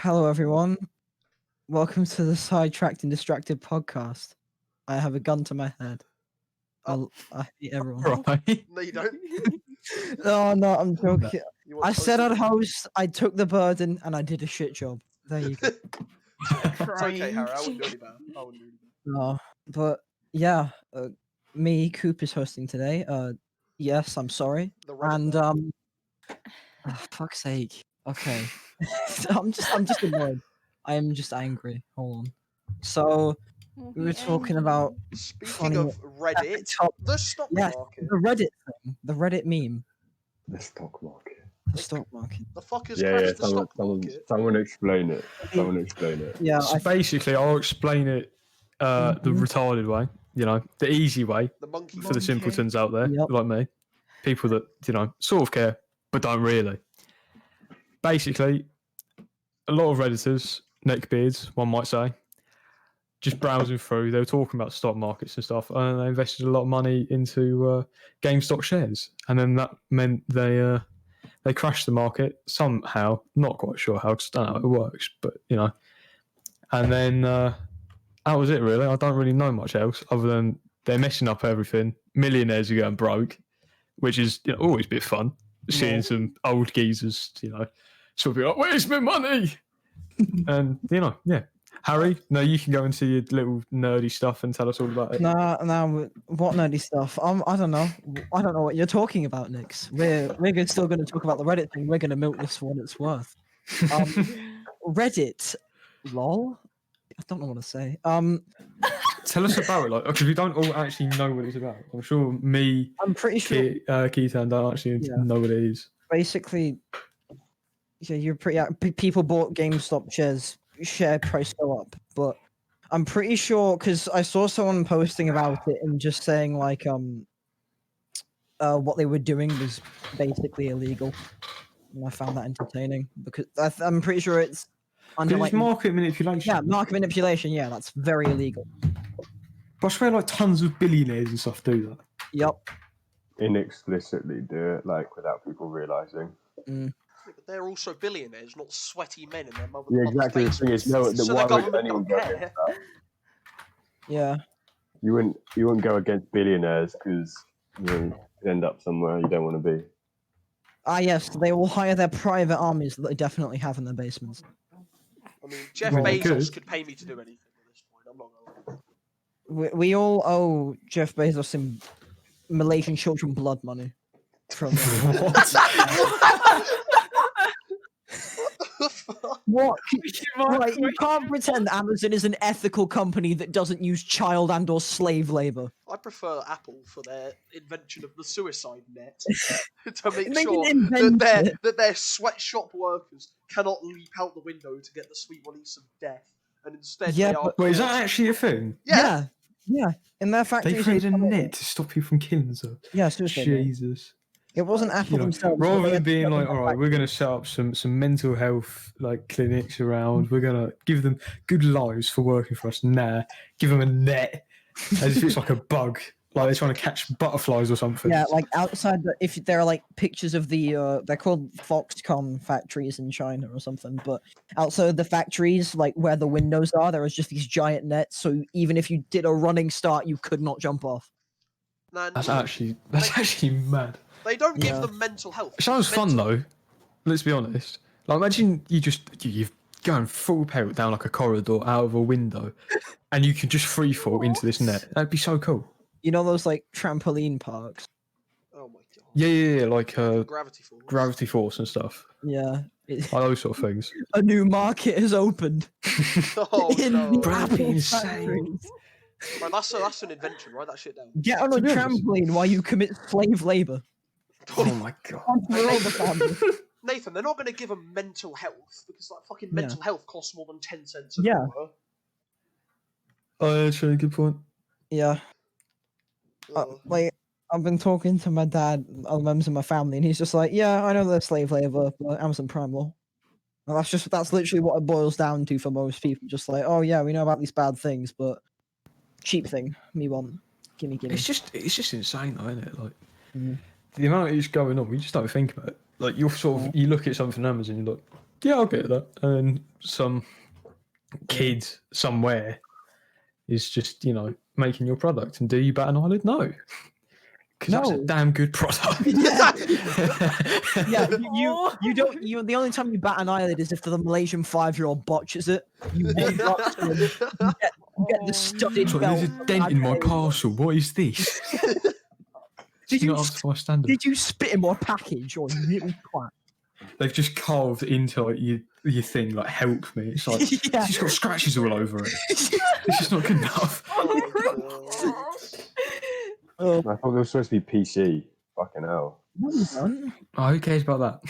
Hello, everyone. Welcome to the Sidetracked and Distracted podcast. I have a gun to my head. I hate everyone. Right. No, you don't. Oh, no, I'm joking. You want I to said host I'd host, I took the burden, and I did a shit job. There you go. It's okay, Harry. I wouldn't do any better. No, but yeah, me, Coop is hosting today. Yes, I'm sorry. The Reddit And, fuck's sake. Okay. I'm just annoyed. I am just angry. Hold on. So, we were talking about Speaking funny of Reddit, top- the stock yes, market. the Reddit thing, the Reddit meme, The stock market. the stock market. The fuck is Yeah, crashed the stock someone, market? someone explain it. Someone explain it. Yeah, So basically, I'll explain it the Mhm. retarded way, the easy way The monkey. for the simpletons out there, Yep. like me. People that, sort of care, but don't really. Basically, a lot of Redditors, neckbeards, one might say, just browsing through, they were talking about stock markets and stuff, and they invested a lot of money into GameStop shares. And then that meant they crashed the market somehow, not quite sure how, because I don't know how it works, but, And then that was it, really. I don't really know much else other than they're messing up everything. Millionaires are going broke, which is always a bit fun. Seeing some old geezers, sort of be like, "Where's my money?" And yeah. Harry, no, you can go into your little nerdy stuff and tell us all about it. Nah, what nerdy stuff? I don't know. I don't know what you're talking about, Nix. We're still going to talk about the Reddit thing. We're going to milk this for what it's worth. Reddit, lol. I don't know what to say. Tell us about it, because we don't all actually know what it's about. I'm sure me, I'm pretty sure. Kiitan don't actually know what it is. Basically, yeah, you're pretty. People bought GameStop shares. Share price go up, but I'm pretty sure because I saw someone posting about it and just saying like what they were doing was basically illegal, and I found that entertaining because I'm pretty sure it's under It's market manipulation. Yeah, market manipulation. Yeah, that's very illegal. But I swear, tons of billionaires and stuff do that. Yep. Inexplicitly do it, without people realizing. But they're also billionaires, not sweaty men in their mother's Yeah, exactly. The thing is, so why the would government anyone don't go care. against that? Yeah. You wouldn't go against billionaires because you end up somewhere you don't want to be. Ah, yes, they will hire their private armies that they definitely have in their basements. I mean, Jeff Well, Bezos could pay me to do anything at this point. I'm not gonna lie. We all owe Jeff Bezos in Malaysian children blood money. From what? Right, you can't pretend Amazon is an ethical company that doesn't use child and/or slave labor. I prefer Apple for their invention of the suicide net to make They sure didn't invent that their sweatshop workers cannot leap out the window to get the sweet release of death, and instead Yeah, they are. Wait, is that actually a thing? Yeah. Yeah. In their factories. They created a net to stop you from killing them. Yeah, seriously. Jesus. It wasn't Apple themselves. but Rather they than had being to like, have all right, we're going to set up some mental health clinics around. We're going to give them good lives for working for us. Nah, give them a net as if it's like a bug, like they're trying to catch butterflies or something. Yeah, outside if there are pictures of the they're called Foxconn factories in China or something, but outside the factories, where the windows are, there is just these giant nets. So even if you did a running start, you could not jump off. That's actually mad. They don't give them mental health. It sounds fun though. Let's be honest. Imagine you've going full pelt down a corridor out of a window, and you can just free fall into this net. That'd be so cool. You know those trampoline parks? Oh my god. Yeah, Gravity Force and stuff. Yeah. Like those sort of things. A new market has opened. Oh no. That'd be insane. Factories. Right, that's an invention. Write that shit down. Get on a trampoline while you commit slave labor. Oh my god. Nathan, they're not going to give them mental health because fucking mental health costs more than 10 cents an hour. Oh, that's a really good point. Yeah. I've been talking to my dad, other members of my family, and he's just like, yeah, I know there's slave labor, but Amazon Prime Law. And that's literally what it boils down to for most people. Just like, oh yeah, we know about these bad things, but cheap thing, me want. Gimme. It's just insane though, isn't it? The amount is going on, we just don't think about it. You're you look at something on Amazon, you're like, Yeah, I'll get that. And some kid somewhere is just, making your product. And do you bat an eyelid? No. Because that's a No. damn good product. Yeah. Yeah, you don't. The only time you bat an eyelid is if the Malaysian 5-year-old botches it. You walk up to him, you get the studded Sorry, belt. there's a dent in my parcel. What is this? Did you Not up to my standard. Did you spit in my package or you little twat? They've just carved into like your thing, like help me. It's like Yeah. she's got scratches all over it. It's just not good enough. Oh, I thought they were supposed to be PC. Fucking hell. no, you don't. Oh, who cares about that?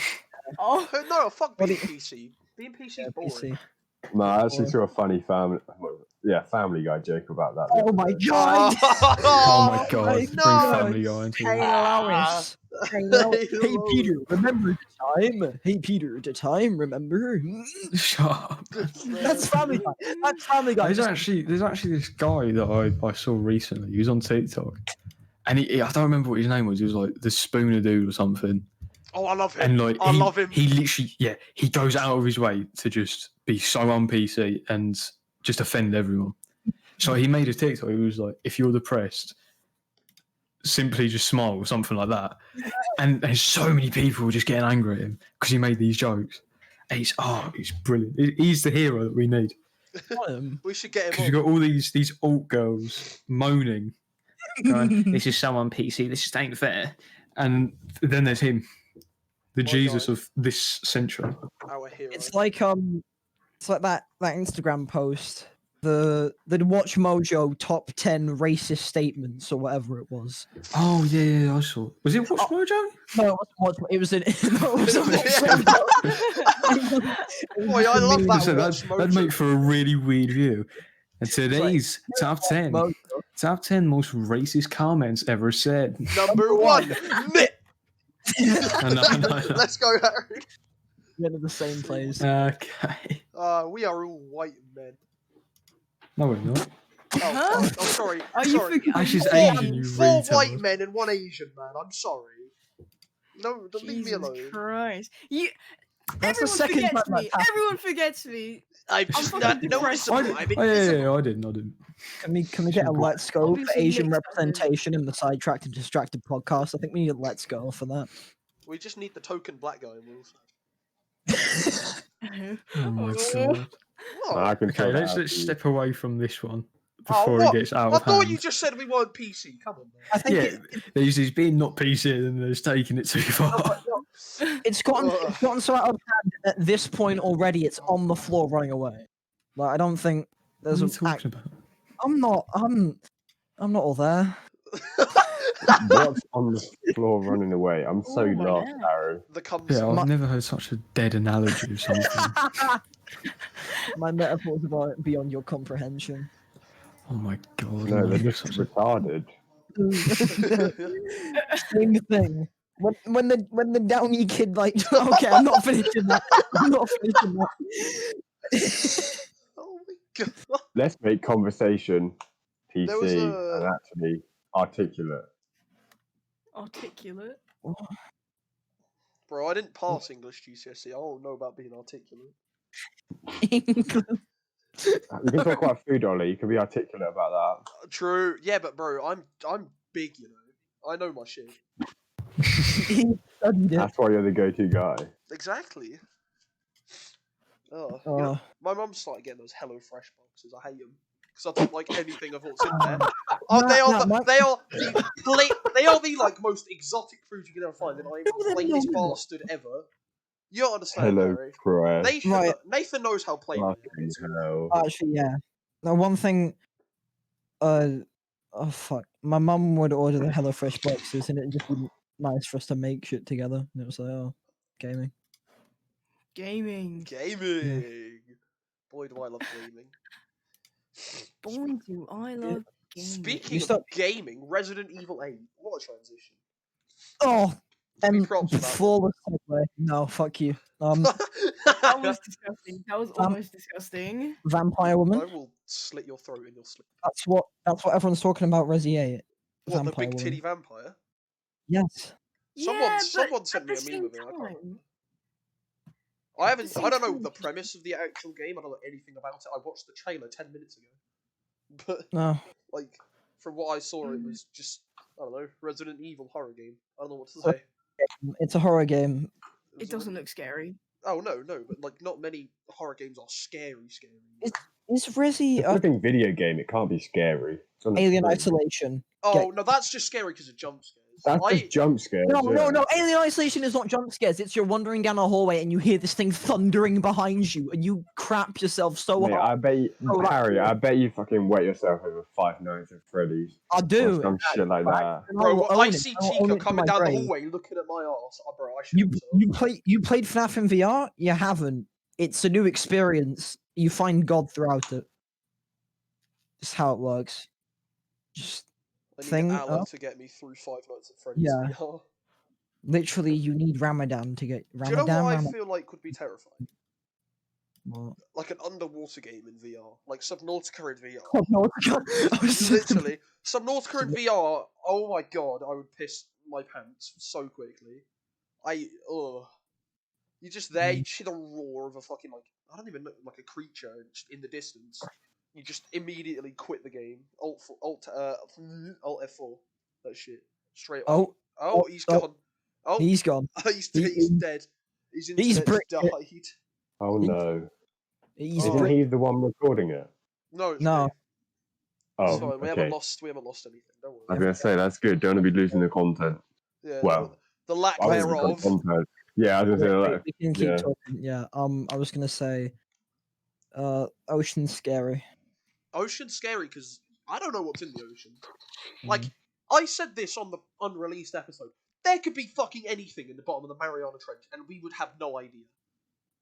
Oh, No, fuck being What PC. Being PC Yeah, is boring. PC. No, I actually Boy. saw a funny Family Guy joke about that. Oh my god! Oh my god! my Bring God. Family Guy into Hey it. Lois. Hey, hey Peter, remember the time? Hey Peter, the time, remember? Shut up. That's Family Guy. That's Family Guy. There's actually this guy that I saw recently. He was on TikTok, and he I don't remember what his name was. He was like the Spooner Dude or something. Oh, I love him. And like I love him. he literally he goes out of his way to just be so on PC and just offend everyone. So he made a TikTok. He was like, if you're depressed, simply just smile or something like that. And there's so many people were just getting angry at him because he made these jokes. And he's brilliant. He's the hero that we need. We should get Because him you've on. got all these alt girls moaning, going, this is so on PC, this just ain't fair. And then there's him, the Jesus God. of this century. Our hero. It's like that Instagram post, the Watch Mojo top 10 racist statements or whatever it was. Oh yeah, I saw. Was it Watch Mojo? No, it wasn't Watch. It was an. No, it was a Boy, I love that. So Watch that'd Mojo. make for a really weird view. And today's top 10 Mojo. top 10 most racist comments ever said. Number one. Nit. I know. Let's go, Harry. We're in the same place. Okay. We are all white men. No, we're not. Oh, sorry. are you Sorry. forgetting? Ash is Four- Asian, you Four retard. white men and one Asian man. I'm sorry. No, don't leave me Jesus alone. Christ! You. That's the Everyone second forgets time me. that's happened. Everyone forgets me. I'm fucking not depressed. noticeable. I'm Oh, invisible. yeah, I didn't. Can we get a let's go for Obviously Asian mixed up in- representation in the Sidetracked and Distracted podcast? I think we need a let's go for that. We just need the token black guy. And Oh my god. What? I can Okay, tell that let's after you. step away from this one Oh, before what? it gets out I of thought hand. you just said we weren't PC. Come on, man. I think Yeah, he's being not PC and he's taking it too far. it's gotten so out of hand at this point already. It's on the floor running away. Like I don't think What there's are a. you talking about? I'm not all there. What's on the floor running away? I'm so Oh my lost, God. Arrow. The comes. Yeah, I've My- never heard such a dead analogy of something. My metaphors are beyond your comprehension. Oh my god. No, no, they're you're just such a... retarded. Same thing. When the Downy kid like okay, I'm not finishing that. I'm not finishing that. Oh my god. Let's make conversation There was PC a- and actually articulate. Articulate. Bro, I didn't pass English GCSE. I don't know about being articulate. You can talk about food, Ollie. You can be articulate about True. Yeah, but bro, I'm big, you know. I know my shit. He studied that. it. That's why you're the go-to guy. Exactly. Oh, you Oh. know, my mum started getting those Hello Fresh boxes. I hate them because I don't like anything of what's in there. Oh, they are the like most exotic food you can ever find, and I'm the plainest bastard ever. You don't understand, Hello, Harry. Croy. Nathan knows how plain it is. Hello. Actually, yeah. Now, one thing. Oh fuck! My mum would order the HelloFresh boxes, and it'd just be nice for us to make shit together. And it was like, oh, gaming. Gaming. Gaming. Boy, do I love gaming. Boy, do I love gaming. Speaking stop- of gaming, Resident Evil 8. What a transition. Oh, props for that. flawless segue. No, fuck you. That was disgusting. That was almost disgusting. Vampire I woman. will slit your throat in your sleep. That's what everyone's talking about. Resi 8. What, the Vampire big woman. titty vampire? Yes. Someone Yeah, sent but me at a the meme of same it. I can't. time- I don't know the premise of the actual game. I don't know anything about it. I watched the trailer 10 minutes ago, but No. like from what I saw, it was just I don't know Resident Evil horror game. I don't know what to say. It's a horror game. It doesn't look scary. Oh no, but like not many horror games are scary. Is Resi It's a flipping video game. It can't be scary. It's on the Alien screen. Isolation? Oh no, that's just scary because of jump scares. That's just jump scares. No. Alien Isolation is not jump scares. It's you're wandering down a hallway and you hear this thing thundering behind you, and you crap yourself so Mate, hard. I bet you, Harry, I bet you fucking wet yourself over 5 Nights at Freddy's. I do. Or some shit like that. Bro, I'll I own it. see I'll own Chica it to coming my down the grave. hallway looking at my ass. Oh, bro, I should. You played FNAF in VR? You haven't. It's a new experience. You find God throughout it. Just how it works. Just I need thing Alan up. to get me through 5 Nights at Freddy's. Yeah. VR. Literally, you need Ramadan to get Do you know Ramadan. what I feel like would be terrifying? What? Like an underwater game in VR, like Subnautica in VR. Oh, no, I was just- Literally, Subnautica in VR. Oh my god, I would piss my pants so quickly. You're just there, you just hear the roar of a fucking like I don't even know like a creature in the distance. You just immediately quit the game. Alt F4. That shit. Straight off. Oh, he's gone. Oh, He's gone. he's dead. He's He's died. Oh no. He's Oh. Isn't he the one recording it? No, it's No. me. Oh, It's fine. We okay. haven't lost anything. Don't worry. I was going to say, that's good. Don't want to be losing the content. Yeah. Well, the lack I was gonna thereof. say content. Yeah, I was going to say that. We can keep yeah. talking. Yeah. I was gonna say, ocean's scary. Ocean's scary because I don't know what's in the ocean. Mm. Like I said this on the unreleased episode. There could be fucking anything in the bottom of the Mariana Trench, and we would have no idea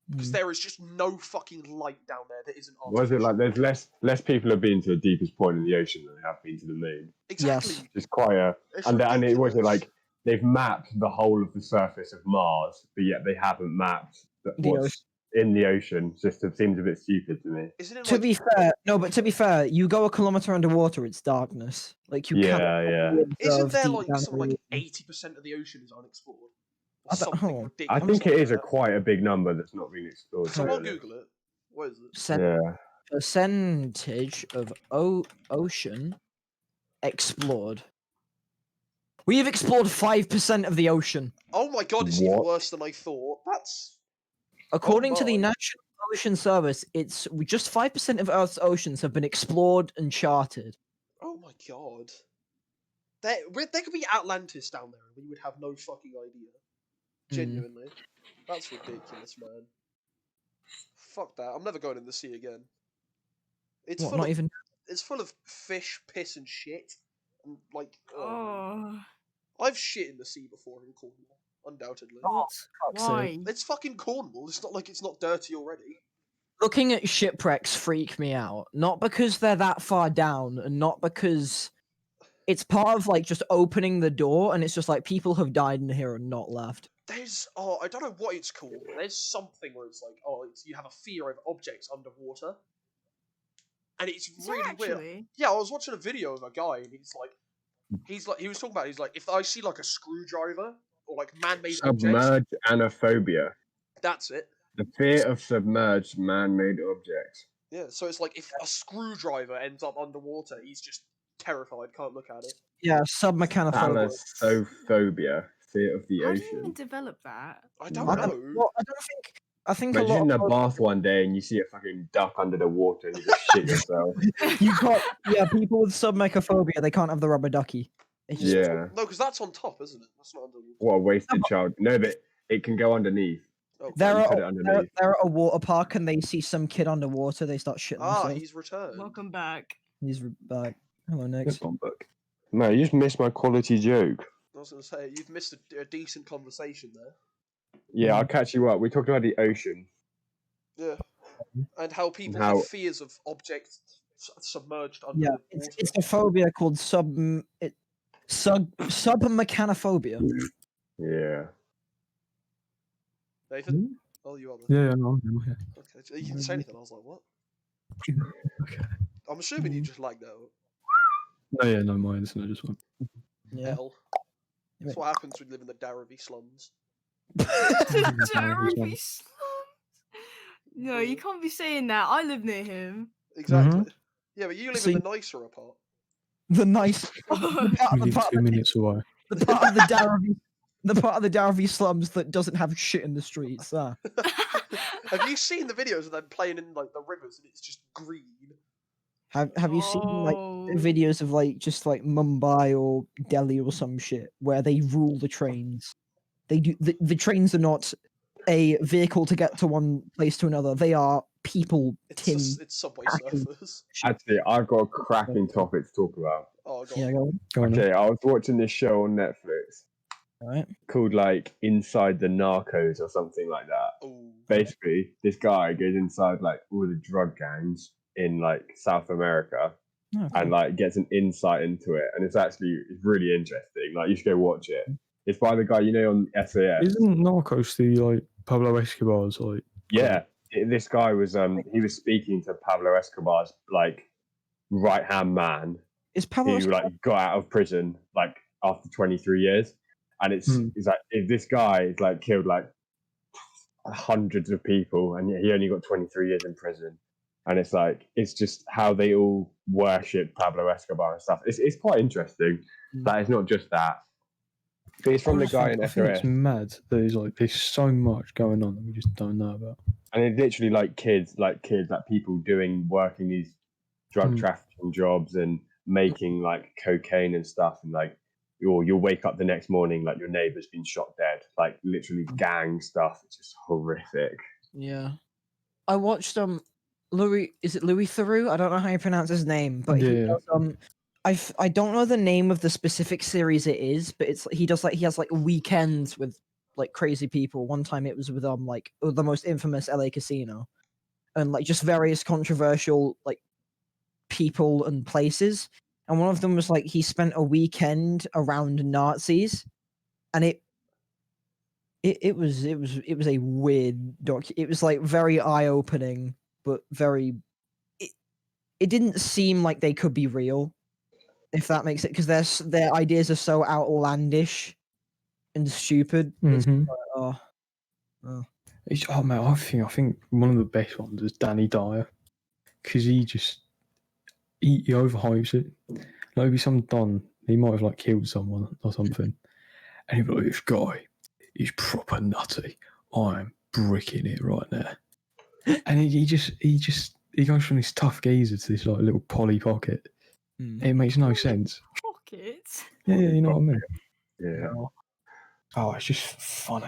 because Mm. there is just no fucking light down there that isn't. Was it artificial. like there's less people have been to the deepest point in the ocean than they have been to the moon? Exactly. Yes. It's quite a It's and it was ridiculous. like they've mapped the whole of the surface of Mars, but yet they haven't mapped The what's in the ocean. Just it seems a bit stupid to me. Isn't it To like be fair, no, but to be fair, you go a kilometer underwater, it's darkness. Like you can't. Yeah. Isn't there deep like down something like the- 80% of the ocean is unexplored? Or I don't- something oh. ridiculous. I think it is like that. quite a big number that's not been explored. Someone really. Google it. What is it? Percentage of ocean explored. We have explored 5% of the ocean. Oh my god, it's even What? worse than I thought. That's According to the my. National Ocean Service, it's just 5% of Earth's oceans have been explored and charted. Oh my god. There could be Atlantis down there, and we would have no fucking idea. Genuinely. That's ridiculous, man. Fuck that. I'm never going in the sea again. It's What, full not of, even? It's full of fish, piss, and shit. And like, Oh, I've shit in the sea before in Cornwall, undoubtedly. what? fuck's sake. Why? It's fucking Cornwall. It's not like it's not dirty already. Looking at shipwrecks freak me out. Not because they're that far down, and not because it's part of like just opening the door, and it's just like people have died in here and not left. There's I don't know what it's called. But there's something where it's like you have a fear of objects underwater, and it's Is there really weird. actually? Yeah, I was watching a video of a guy, and he was talking about he's like if I see like a screwdriver or like man-made objects, Submerged anaphobia. that's it. The fear of submerged man-made objects. Yeah, so it's like if a screwdriver ends up underwater, he's just terrified, can't look at it. Yeah, submechanophobia. Thalassophobia. Fear of the How do you even ocean. develop that? I don't I know. don't, well, I don't think. I think a Imagine lot in a of bath one day and you see a fucking duck under the water and you just shit yourself. you got people with submechaphobia. They can't have the rubber ducky. It's just, Yeah. No, because that's on top, isn't it? That's not underwater. What a wasted child. No, but it can go underneath. Oh, They're You at, put it they're, underneath. they're at a water park and they see some kid underwater. They start shitting themselves. he's returned. Welcome back. He's back. Hello, Nick. No, you just missed my quality joke. I was going to say, you've missed a decent conversation there. Yeah, I'll catch you up. We talked about the ocean. Yeah. And how people How- have fears of objects submerged under Yeah, the water. it's a phobia called submechanophobia. Yeah. Nathan? Oh, you are the... Yeah, no, I'm here. Okay, you didn't say anything. I was like, what? Okay. I'm assuming you just lagged out. Oh yeah, no, mine. So I just went. Yeah. Hell. That's what happens when you live in the Darrowby slums. Jeremy slums. No, you can't be saying that. I live near him. Exactly. Yeah, but you live So in the nicer part. The nice We live 2 minutes away. the part of the Darby slums that doesn't have shit in the streets. Have you seen the videos of them playing in like the rivers and it's just green? Have you seen like Oh. videos of like just like Mumbai or Delhi or some shit where they rule the trains? They do the trains are not a vehicle to get to one place to another. They are people It's Subway packing Surfers. Actually, I've got a cracking topic to talk about. Oh god. Yeah, go on. Go on, then. Okay, I was watching this show on Netflix Right. called like Inside the Narcos or something like that. Ooh. Basically, this guy goes inside like all the drug gangs in like South America Oh, and like gets an insight into it, and it's really interesting. Like you should go watch it. It's by the guy you know on SAS. Isn't Narcos the like Pablo Escobar's like? Yeah, this guy was he was speaking to Pablo Escobar's like right hand man Is Pablo who like got out of prison like after 23 years, and it's like if this guy is like killed like hundreds of people and yet he only got 23 years in prison, and it's like it's just how they all worship Pablo Escobar and stuff. It's quite interesting that it's not just that. But it's from the guy in I think it's SAS, mad that there's so much going on that we just don't know about. and it's literally like kids, like people working these drug trafficking jobs and making like cocaine and stuff, and like you'll wake up the next morning like your neighbor's been shot dead, like literally gang stuff. It's just horrific. Yeah. I watched Louis Theroux? I don't know how you pronounce his name, but he Yeah. does I don't know the name of the specific series it is, but he has like weekends with like crazy people. One time it was with like the most infamous LA casino, and like just various controversial like people and places. And one of them was like he spent a weekend around Nazis, and it was a weird it was like very eye-opening, but very it didn't seem like they could be real, if that makes it, because their ideas are so outlandish and stupid. It's Mhm. like, oh. Oh man, I think one of the best ones is Danny Dyer, because he overhypes it. Like it'd be some don, he might have like killed someone or something, and he'd be like, "This guy is proper nutty. I'm bricking it right now." And he goes from this tough geezer to this like little Polly Pocket. It makes no sense. Pockets. Yeah, you know what I mean. Yeah. Oh, it's just funny.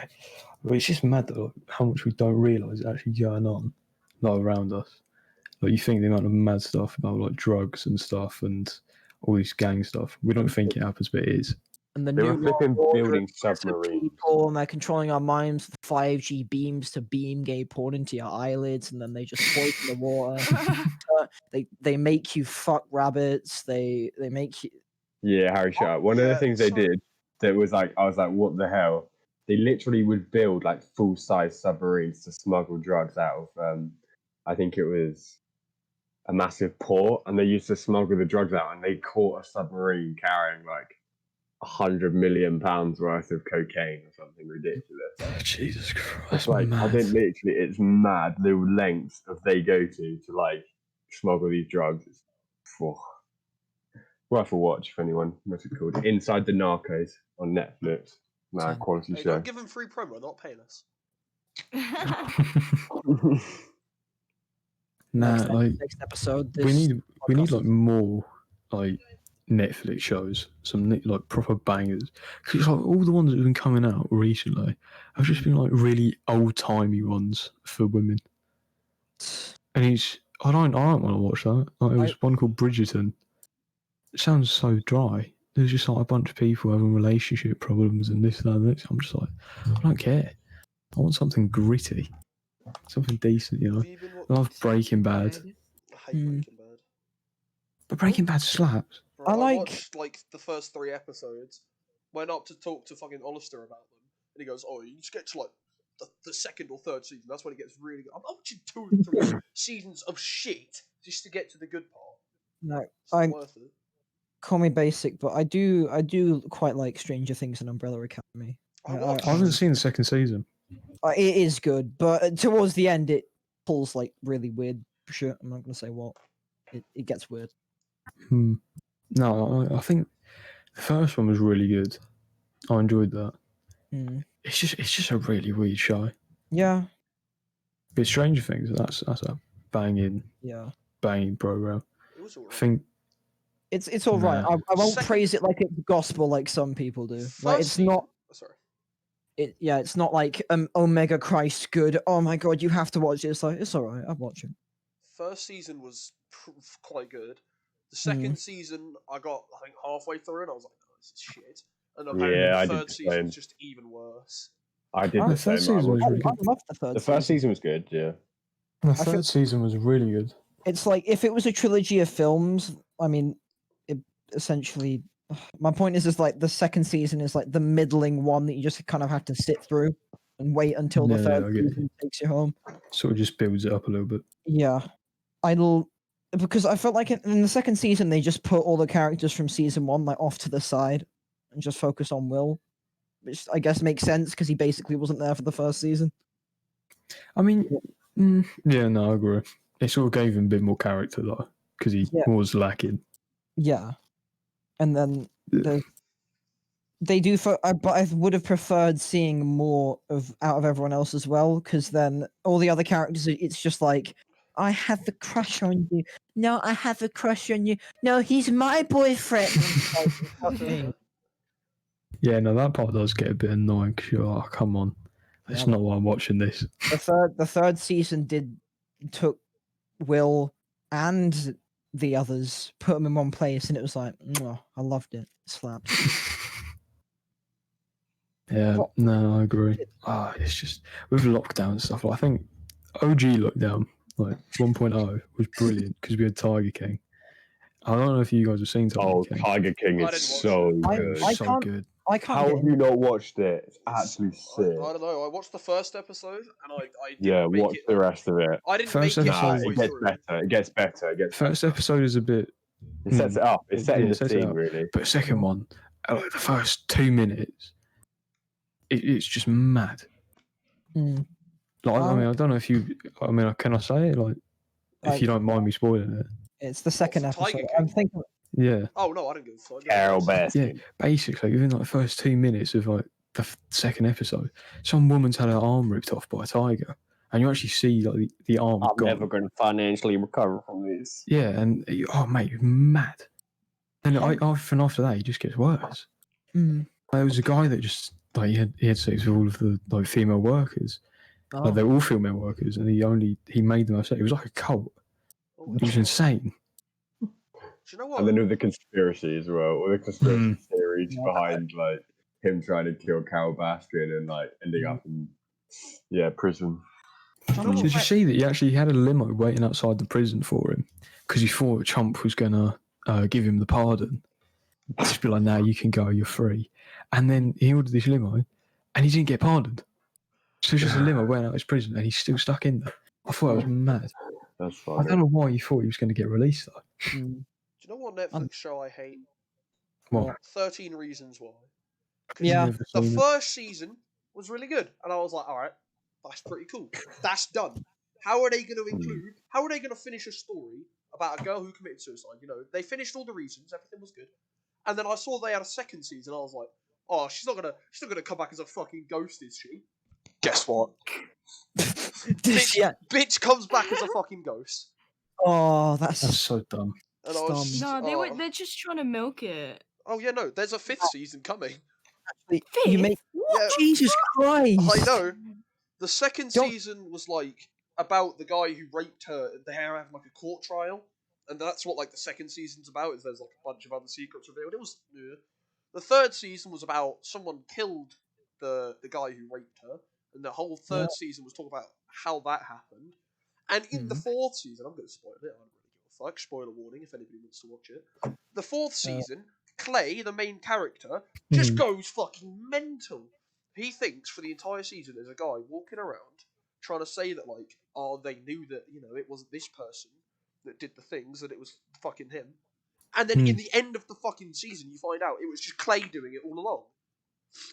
But it's just mad that like, how much we don't realise is actually going on like around us. Like you think the amount of mad stuff about like drugs and stuff and all this gang stuff. We don't think it happens, but it is. And the They were new flipping world order building is to submarines. people, and they're controlling our minds with 5G beams to beam gay porn into your eyelids, and then they just poison the water. They make you fuck rabbits. They make you. Yeah, Harry, shut up. One of the things they did that was like, I was like, what the hell? They literally would build like full-size submarines to smuggle drugs out of, I think it was a massive port, and they used to smuggle the drugs out, and they caught a submarine carrying like £100 million worth of cocaine or something ridiculous. Jesus Christ, It's like, mad. it's mad the lengths of they go to like smuggle these drugs. It's worth a watch if anyone. What's it called? Inside the Narcos on Netflix. Nah, quality Hey, don't show. give them free promo, not paying us. Next episode. we need podcast like more like Netflix shows, some like proper bangers. Because like all the ones that have been coming out recently have just been like really old timey ones for women. And I don't want to watch that. Like there was one called Bridgerton. It sounds so dry. There's just like a bunch of people having relationship problems and this and that. I'm just like, I don't care. I want something gritty, something decent, you know. Have you been I love Breaking Bad, I hate Breaking Bad. but Breaking Bad slaps. Bro, I like- watched like the first 3 episodes. Went up to talk to fucking Hollister about them, and he goes, "Oh, you just get to like the second or third season. That's when it gets really good." I'm watching 2 or 3 seasons of shit just to get to the good part. No, It's not I worth it. call me basic, but I do quite like Stranger Things and Umbrella Academy. I I- watched. I haven't seen the second season. It is good, but towards the end, it pulls like really weird shit. I'm not gonna say what. It gets weird. No, I think the first one was really good. I enjoyed that. Mm. It's just a really weird show. Yeah. But Stranger Things, that's a banging program. It was I alright. think It's all right. Nah. I won't Second- praise it like it's gospel like some people do. Like First it's season- not. Sorry. It's not like Omega Christ good. Oh my god, you have to watch it. It's like it's all right. I'll watch it. First season was quite good. The second season, I got I think halfway through and I was like, "Oh, this is shit." And apparently Yeah, I the did third the season same. was just even worse. I did Oh, the the first same. I season was watched really I good. love the third. The first season was good. Yeah. The feel- third season was really good. It's like if it was a trilogy of films. I mean, it essentially. My point is like the second season is like the middling one that you just kind of have to sit through and wait until the Yeah, third I get it. season takes you home. Sort of just builds it up a little bit. Yeah, because I felt like in the second season they just put all the characters from season one like off to the side and just focus on Will, which I guess makes sense because he basically wasn't there for the first season. I mean, yeah, no, I agree. It sort of gave him a bit more character, though, because he Yeah. was lacking. Yeah, and then Yeah. they do but I would have preferred seeing more out of everyone else as well, because then all the other characters, it's just like, I have a crush on you. No, I have a crush on you. No, he's my boyfriend. Like, okay. Yeah, no, that part does get a bit annoying because you're like, oh, come on. That's Yeah, not why I'm watching this. the third season took Will and the others, put them in one place, and it was like, mwah, I loved it. Slapped. Yeah, What- no, I agree. It's just with lockdown and stuff. Like, I think OG lockdown, like 1.0, was brilliant because we had Tiger King. I don't know if you guys have seen Tiger Oh, King. Tiger King I is didn't watch so it. I- good. I so can't- good. I can't How get have you not watched it? It's actually sick. I don't know. I watched the first episode and I didn't Yeah, make watch it. the rest of it. I didn't First make it episode- Nah, halfway it gets through. better. It gets better. It gets First better. episode is a bit, It sets it up. It's setting yeah, the sets it scene, up. really. but second one, like the first 2 minutes, it's just mad. Mm. Like, I mean, I don't know if you. I mean, can I say it? Like, if you don't mind me spoiling it. It's the second for Tiger episode. King? I'm thinking. Yeah, Oh no, I didn't give a fuck. Carol yeah. Baskin. Basically, within like the first 2 minutes of like the second episode, some woman's had her arm ripped off by a tiger, and you actually see like the arm I'm gone. never going to financially recover from this. Yeah, and oh mate, you're mad. And after that, he just gets worse. Mm. There was a guy that just like he had sex with all of the like female workers. Oh. Like, they're all female workers, and he made them upset. It was like a cult. Oh, It was insane. do you know what? And then with the conspiracy as well, or the conspiracy theories Yeah. behind like him trying to kill Carol Baskin and like ending up in prison. Did you see that he actually had a limo waiting outside the prison for him because he thought Trump was gonna give him the pardon? Just be like, "Now you can go, you're free." And then he ordered this limo, and he didn't get pardoned. So it's just a limo waiting out his prison, and he's still stuck in there. I thought it was mad. That's I funny. don't know why you thought he was going to get released though. Mm. Do you know what Netflix show I hate? What? 13 Reasons Why. 'Cause Yeah. Never The seen it. first season was really good, and I was like, all right, that's pretty cool. That's done. How are they going to include? How are they going to finish a story about a girl who committed suicide? You know, they finished all the reasons, everything was good, and then I saw they had a second season. I was like, oh, she's not gonna come back as a fucking ghost, is she? Guess what? bitch, Yeah. bitch comes back as a fucking ghost. Oh, That's that's so dumb. And I was just, No, oh. they're just trying to milk it. Oh yeah, no, there's a 5th season coming. you Fifth? make Yeah, Jesus Christ. I know. The second Don't- season was like about the guy who raped her. They have like a court trial, and that's what like the second season's about. Is there's like a bunch of other secrets revealed. It was the third season was about someone killed the guy who raped her, and the whole third season was talking about how that happened. And in the fourth season, I'm going to spoil it. I don't really give a fuck. Spoiler warning if anybody wants to watch it. The fourth season, Clay, the main character, just goes fucking mental. He thinks for the entire season there's a guy walking around trying to say that, like, oh, they knew that, you know, it wasn't this person that did the things, that it was fucking him. And then in the end of the fucking season, you find out it was just Clay doing it all along.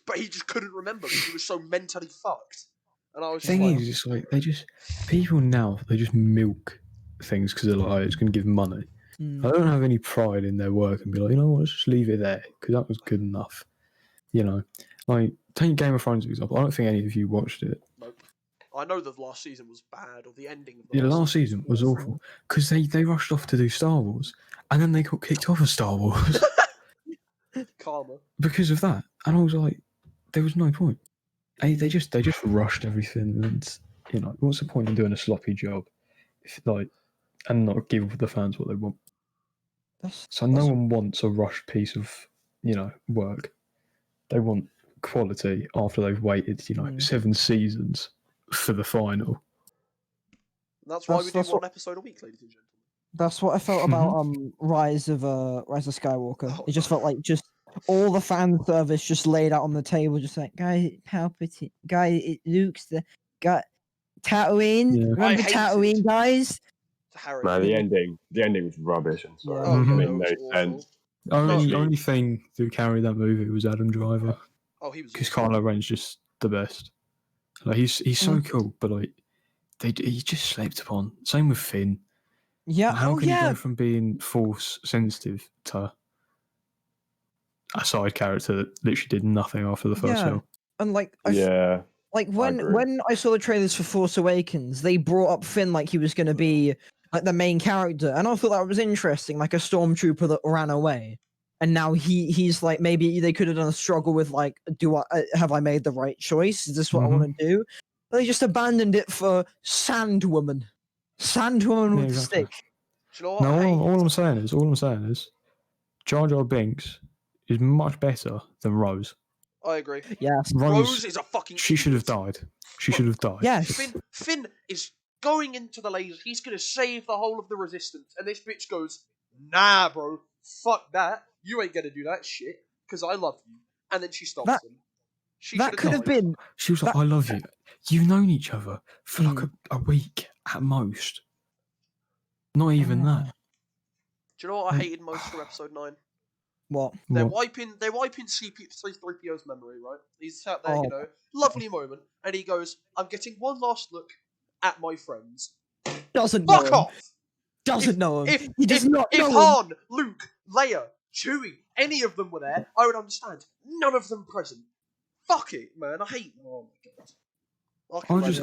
But he just couldn't remember because he was so mentally fucked. And I was The just thing like, is, it's like people now they just milk things because they're like, oh, it's going to give them money. Mm. I don't have any pride in their work and be like, you know what, let's just leave it there because that was good enough. You know, like take Game of Thrones for example. I don't think any of you watched it. nope. I know the last season was bad, or the ending of The last season was awful because they rushed off to do Star Wars and then they got kicked off of Star Wars Karma. because of that. And I was like, there was no point. They just rushed everything, and you know, what's the point in doing a sloppy job if and not give the fans what they want? So no one wants a rushed piece of work. They want quality after they've waited 7 seasons for the final. That's why we do That's one episode a week, ladies and gentlemen. That's what I felt about Rise of Skywalker. Oh, It just no. felt like just all the fan service just laid out on the table, just like guys, Palpatine, guys, Luke's the guy, Tatooine. Yeah. Remember hated Tatooine, guys? Harry. Man, the ending was rubbish. I'm sorry, Yeah. Oh, it yeah, made no, no it was sense. awful. Only thing that carried that movie was Adam Driver Oh, he was because awful. Kylo Ren's just the best. Like he's so cool, but like he just slept upon. Same with Finn. Yeah. How Oh can you yeah. go from being force sensitive to a side character that literally did nothing after the first Yeah. film? And like Yeah, like I agree. when I saw the trailers for Force Awakens, they brought up Finn like he was going to be like the main character, and I thought that was interesting, like a stormtrooper that ran away, and now he's like maybe they could have done a struggle with like, have I made the right choice? Is this what I want to do? But they just abandoned it for Sandwoman. Sandwoman Yeah, with exactly. stick. Do you know what? No, I hate? all I'm saying is, Jar Jar Binks is much better than Rose. I agree. Yes. Rose is a fucking. She should have idiot. died. She should have died. Yes. Finn is going into the lasers. He's gonna save the whole of the resistance, and this bitch goes, "Nah, bro, fuck that. You ain't gonna do that shit because I love you." And then she stops That- him. She That could have been. She was like, That- I love you. You've known each other for like a week at most. Not even that. Do you know what I hated most from episode 9? What? They're What? wiping C3PO's memory, right? He's sat there, Oh. lovely moment, and he goes, "I'm getting one last look at my friends." Doesn't know Fuck him. off! Doesn't know him. If, He does if, not if know him. Han, Luke, Leia, Chewie, any of them were there, I would understand. None of them present. Fuck it, man. I hate. Oh my god.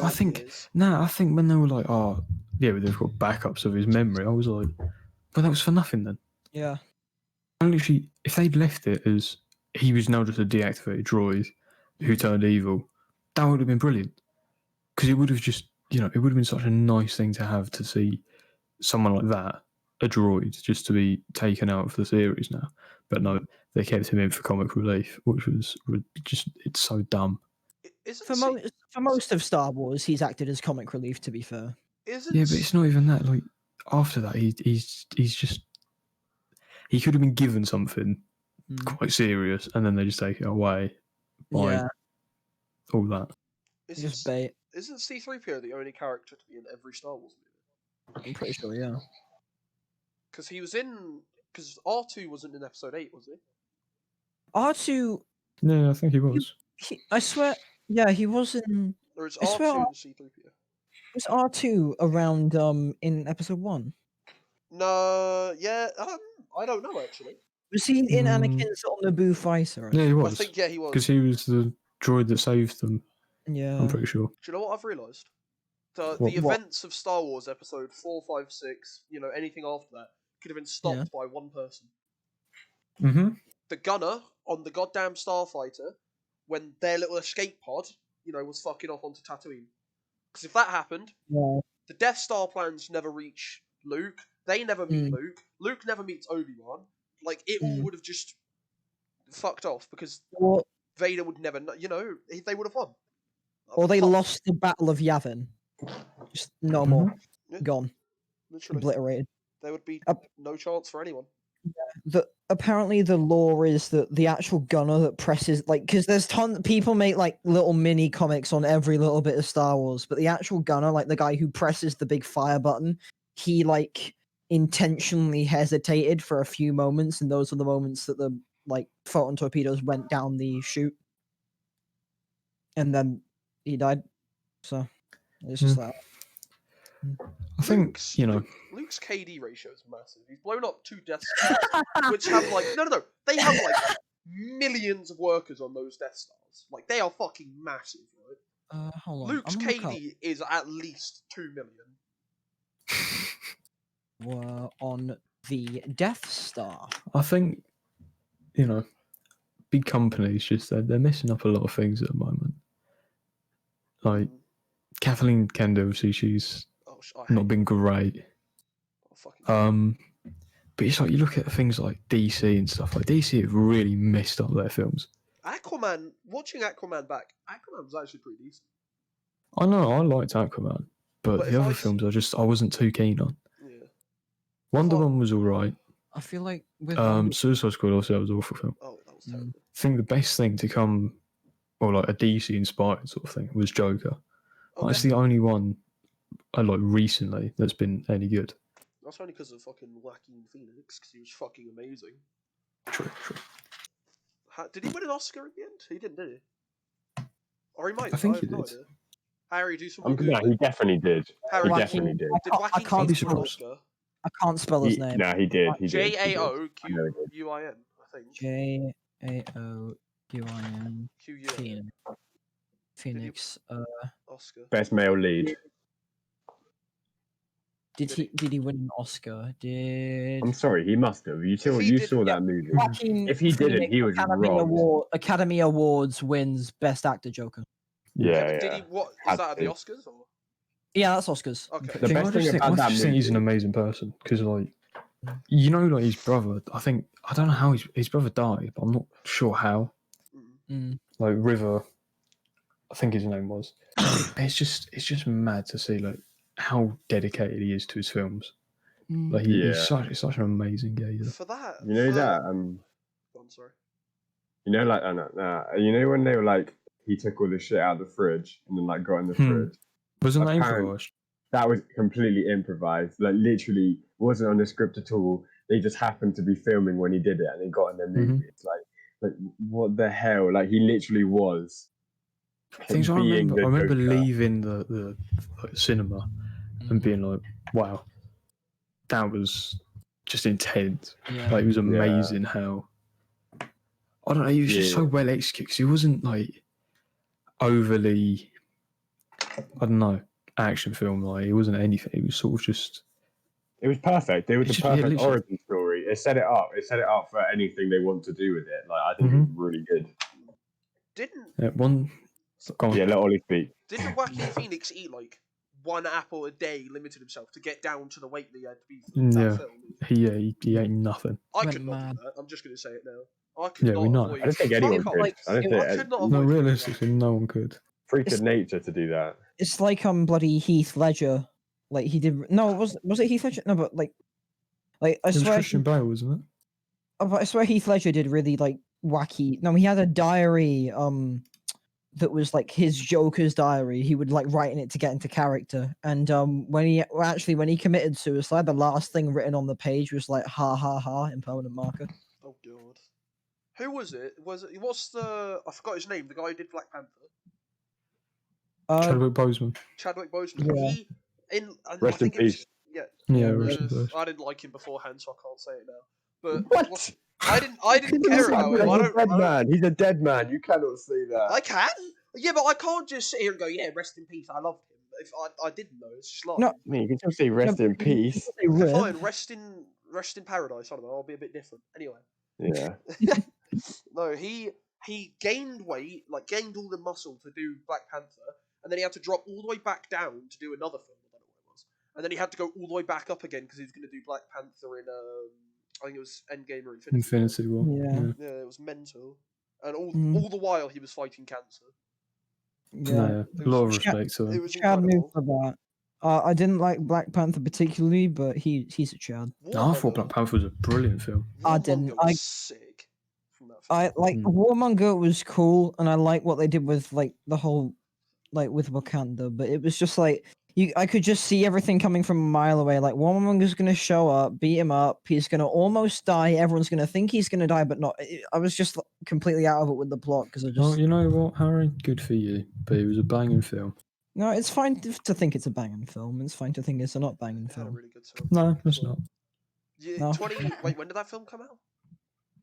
I think when they were like, oh, yeah, but they've got backups of his memory, I was like, but that was for nothing then. Yeah. And literally, if they'd left it as he was now just a deactivated droid who turned evil, that would have been brilliant. Because it would have just, it would have been such a nice thing to have to see someone like that, a droid, just to be taken out of the series now. But no, they kept him in for comic relief, which was just, it's so dumb. For most of Star Wars, he's acted as comic relief. To be fair. Yeah, but it's not even that. Like after that, he's just he could have been given something quite serious, and then they just take it away by all that. Just bait. Isn't C3PO the only character to be in every Star Wars movie? I'm pretty sure, yeah. Because he was in. Because R2 wasn't in episode 8, was he? R2. Yeah, I think he was. I swear. Yeah, he was in. Or it's I R2 swear, and C3PO? was R2 around in episode 1? No, yeah, I don't know actually. Was he in Anakin's on Naboo fighter? Yeah, he was. I think he was. Because he was the droid that saved them. Yeah. I'm pretty sure. Do you know what I've realised? The What? events of Star Wars episode 4, 5, 6, anything after that, could have been stopped by one person. Mm-hmm. The gunner on the goddamn Starfighter, when their little escape pod, was fucking off onto Tatooine. Because if that happened, the Death Star plans never reach Luke. They never meet Luke. Luke never meets Obi-Wan. Like, it all would have just fucked off because Vader would never know. They would have won. Or they lost the Battle of Yavin. Just no more. Yeah. Gone. Literally. Obliterated. There would be no chance for anyone. Apparently the lore is that the actual gunner that presses, like, because there's people make like little mini comics on every little bit of Star Wars, but the actual gunner, like the guy who presses the big fire button, he like intentionally hesitated for a few moments, and those were the moments that the like photon torpedoes went down the chute, and then he died. So it's just Mm. that. I think Luke's, you know. Luke's KD ratio is massive. He's blown up 2 Death Stars, which have like no. They have like millions of workers on those Death Stars. Like they are fucking massive, right? Hold on. Luke's I'm gonna look up. KD is at least 2 million. Were on the Death Star. I think you know, big companies just they're messing up a lot of things at the moment. Like Mm. Kathleen Kennedy, obviously she's Oh, I hate not been great. Oh, fucking But it's like you look at things like DC and stuff. Like DC have really messed up their films. Aquaman. Watching Aquaman back, Aquaman was actually pretty decent. I know I liked Aquaman, but But if the I other s- films I wasn't too keen on. Yeah. Wonder I- Woman was all right. I feel like with Suicide Squad also was an awful film. Oh, that was Mm. terrible. I think the best thing to come, or like a DC inspired sort of thing, was Joker. Oh, That's the only one I like recently that's been any good. That's only because of fucking Joaquin Phoenix, because he was fucking amazing. True. Did he win an Oscar at the end? He didn't, did he? Or he might I have. think I he have no did. idea. Harry, do some No, Googling. he definitely did. Harry, He Joaquin- definitely did. did Joaquin I can't Phoenix be win an surprised. Oscar? I can't spell his name. No, he did. He did. he did. J-A-O-Q-U-I-N, I think. J-A-O-Q-I-N. Q-U-I-N. Phoenix. Oscar. Best male lead. Did he win an Oscar? Did I'm sorry, he must have. You saw, he you did- saw yeah. that movie. Joaquin If he didn't, Phoenix he was robbed. Academy Awards wins Best Actor Joker. Yeah, Did yeah. he? What is Had that at the to. Oscars? Or? Yeah, that's Oscars. Okay. The best thing about that I just think he's an movie- amazing person because, like, you know, like his brother. I don't know how his brother died, but I'm not sure how. Mm. Like River, I think his name was. It's just mad to see like how dedicated he is to his films. Like he's such an amazing guy. For that, You know for... that? Go on, sorry. You know, like, you know when they were like, he took all the shit out of the fridge and then like got in the fridge. Wasn't that Apparent- improvised? That was completely improvised. Like literally wasn't on the script at all. They just happened to be filming when he did it, and they got in their movie. It's like what the hell? Like he literally was. Things I being remember. the I remember Joker. leaving the like, cinema and being like, "Wow, that was just intense." Yeah. Like it was amazing how. I don't know. He was just so well executed. 'Cause he wasn't like overly. I don't know. Action film. Like it wasn't anything. It was sort of just. It was perfect. It was It's a just- yeah, perfect literally. origin story. It set it up. It set it up for anything they want to do with it. Like I think it was really good. Didn't One. Go on. Yeah, let Ollie speak. Didn't Joaquin Phoenix eat like 1 apple a day, limited himself to get down to the weight that he had to be for Yeah. that film? He ain't nothing. I Went could not mad. do that. I'm just going to say it now. I could Yeah, not we know. avoid. I don't think anyone Fuck could. off. I don't I think could not No, avoid doing that. realistically, no one could. freak of nature to do that. It's like bloody Heath Ledger. Like he did. No, was it Heath Ledger? No, but like I It was swear. Christian Bale, wasn't it? But I swear Heath Ledger did really like wacky. No, he had a diary. That was like his Joker's diary. He would like write in it to get into character. And when he committed suicide, the last thing written on the page was like "ha ha ha" in permanent marker. Oh god. Who was it? What's the? I forgot his name. The guy who did Black Panther. Chadwick Boseman. Chadwick Boseman. Yeah. He Rest in peace. Yeah. Yeah, Yeah, rest in peace. I didn't like him beforehand, so I can't say it now. But What? I didn't care about him. He's a dead man. He's a dead man. You cannot say that. I can. Yeah, but I can't just sit here and go, yeah, rest in peace. I loved him. If I didn't know, it's just like No. I mean, you can still say rest in peace. fine. Rest in paradise. I don't know. I'll be a bit different. Anyway. Yeah. No, he gained weight, like gained all the muscle to do Black Panther, and then he had to drop all the way back down to do another film. I don't know what it was, and then he had to go all the way back up again because he was going to do Black Panther in I think it was Endgame or Infinity. Infinity War. Yeah. Yeah, it was mental, and all Mm. the while he was fighting cancer. Yeah. No, a lot of was- respect to It him. was Chad knew incredible. for that. I didn't like Black Panther particularly, but he's a Chad. No, I thought Black Panther was a brilliant film. I didn't. Warmonger was sick from that film. I like Warmonger was cool, and I like what they did with like the whole like with Wakanda, but it was just like I could just see everything coming from a mile away. Like Warmonger's gonna show up, beat him up, he's gonna almost die. Everyone's gonna think he's gonna die, but not. I was just completely out of it with the plot because I just. Well, you know what, Harry? Good for you. But it was a banging film. No, it's fine to think it's a banging film. It's fine to think it's a not banging It had a film. really good soundtrack. No, as it's well. not. Yeah, No. 20. Wait, when did that film come out?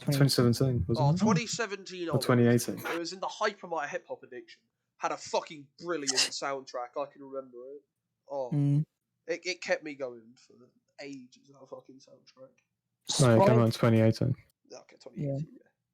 2017 Oh, wasn't it? 2017. Or 2018. It was in the height of my hip hop addiction. Had a fucking brilliant soundtrack. I can remember it. Oh, Mm. it kept me going for ages. That fucking soundtrack. No, it came out in Spider- 2018. Okay, 2018. Yeah.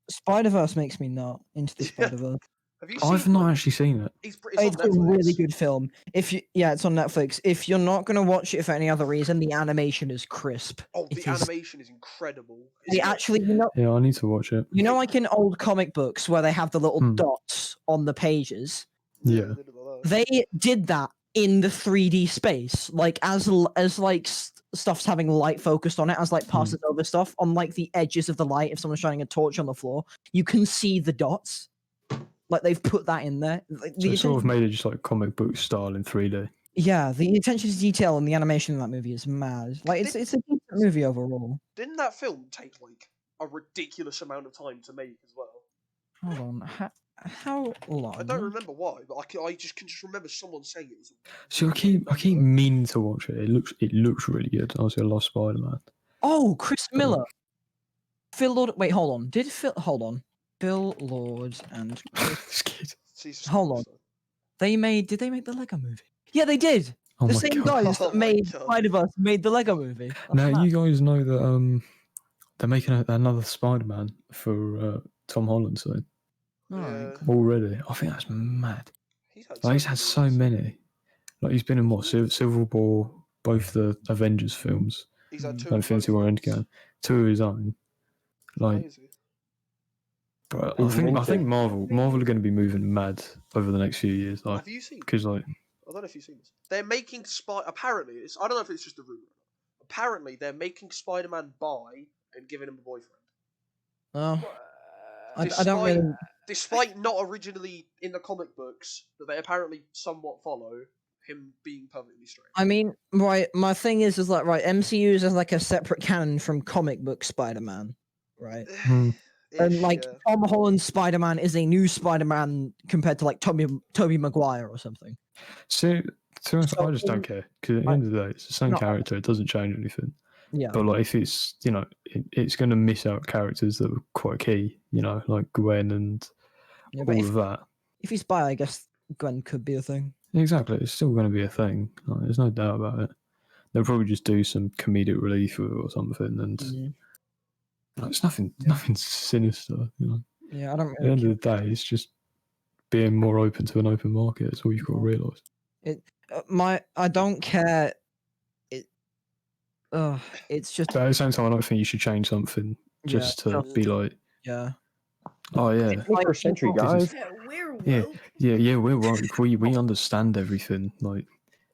Spider-Verse makes me not into the Yeah. Spider-Verse. Have you seen? I've not actually seen it. It's on It's a Netflix. really good film. It's on Netflix. If you're not gonna watch it for any other reason, the animation is crisp. Oh, It the is- animation is incredible. They actually, Yeah, I need to watch it. like in old comic books where they have the little Hmm. dots on the pages. Yeah. they did it like that. They did that in the 3D space, like as like stuff's having light focused on it, as like passes over stuff on like the edges of the light. If someone's shining a torch on the floor, you can see the dots. Like they've put that in there. Like, So it sort of made it just like comic book style in 3D. yeah, the attention to detail in the animation in that movie is mad. Like it's a decent movie overall. Didn't that film take like a ridiculous amount of time to make as well? Hold on, how long? I don't remember why, but I just can just remember someone saying it was. So I keep meaning to watch it. It looks really good. Obviously, I love Spider-Man. Oh, Chris Miller. Phil Lord. Wait, hold on. Hold on. Phil Lord and This kid. Jesus Hold Christ, did they make the Lego movie? Yeah, they did. Oh The my same god! guys Oh that my made God. Spider-Verse made the Lego movie. That's Now mad. you guys know that they're making another Spider-Man for Tom Holland soon Oh, Yeah. already. I think that's mad. He's had Like he's many had so movies. many. Like he's been in what Civil War, both the Avengers films, He's had two. and Infinity War and Endgame, two of his own. Like, Crazy. but He's I mental. think Marvel are going to be moving mad over the next few years. Like, Have you seen? because like I don't know if you've seen this. They're making Apparently, I don't know if it's just a rumor. Apparently, they're making Spider-Man bi and giving him a boyfriend. Oh, I don't Despite- really. Despite not originally in the comic books, that they apparently somewhat follow him being perfectly straight. I mean, right. My thing is like right. MCU is like a separate canon from comic book Spider-Man, right? Hmm. And like yeah. Tom Holland's Spider-Man is a new Spider-Man compared to like Tobey Maguire or something. so to us, So, I just don't care because at the end of the day, it's the same No. character. It doesn't change anything. Yeah. But like, if it's it's going to miss out characters that were quite key. Like Gwen and Yeah, but all if, of that. if he's bi, I guess Gwen could be a thing. Exactly, it's still going to be a thing. Like, there's no doubt about it. They'll probably just do some comedic relief or something, and like, it's nothing sinister. Yeah, I don't At the really end of the day, it's just being more open to an open market. That's all you've got to realise. I don't care. It's just But at the same time, I don't think you should change something just to just- be like, yeah. oh yeah, 21st century, guys. We're Yeah. woke. yeah, we're woke. We understand everything. Like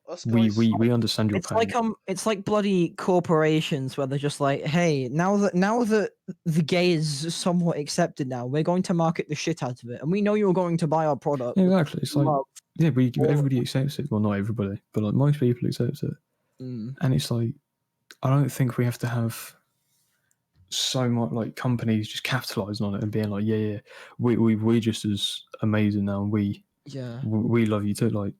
Us we guys, understand your pain. It's like bloody corporations where they're just like, hey, now that the gay is somewhat accepted now, we're going to market the shit out of it, and we know you're going to buy our product. Exactly. It's like Love. everybody accepts it. Well, not everybody, but like most people accept it. Mm. And it's like, I don't think we have to have so much like companies just capitalizing on it and being like, yeah, we're just as amazing now, and we love you too. Like,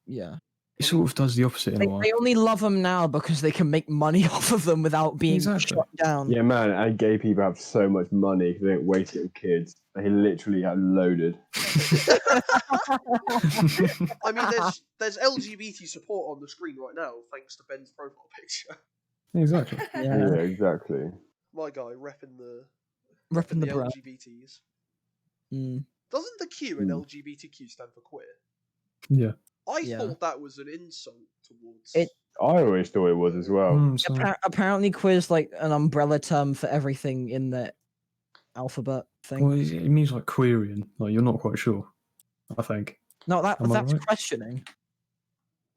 Yeah. it sort of does the opposite in a way. They only love them now because they can make money off of them without being Exactly. shut down. Yeah, man, and gay people have so much money because they don't waste it on kids. They literally are loaded. I mean, there's LGBT support on the screen right now, thanks to Ben's profile picture. Exactly. Yeah. Yeah, exactly. My guy repping the Repping the brand. LGBTs. Mm. Doesn't the Q in LGBTQ stand for queer? Yeah. I Yeah. thought that was an insult towards. I always thought it was as well. So, Apparently, queer's like an umbrella term for everything in the alphabet thing. well, it means like querying. Like, you're not quite sure. I think. No, Am I that's right? questioning.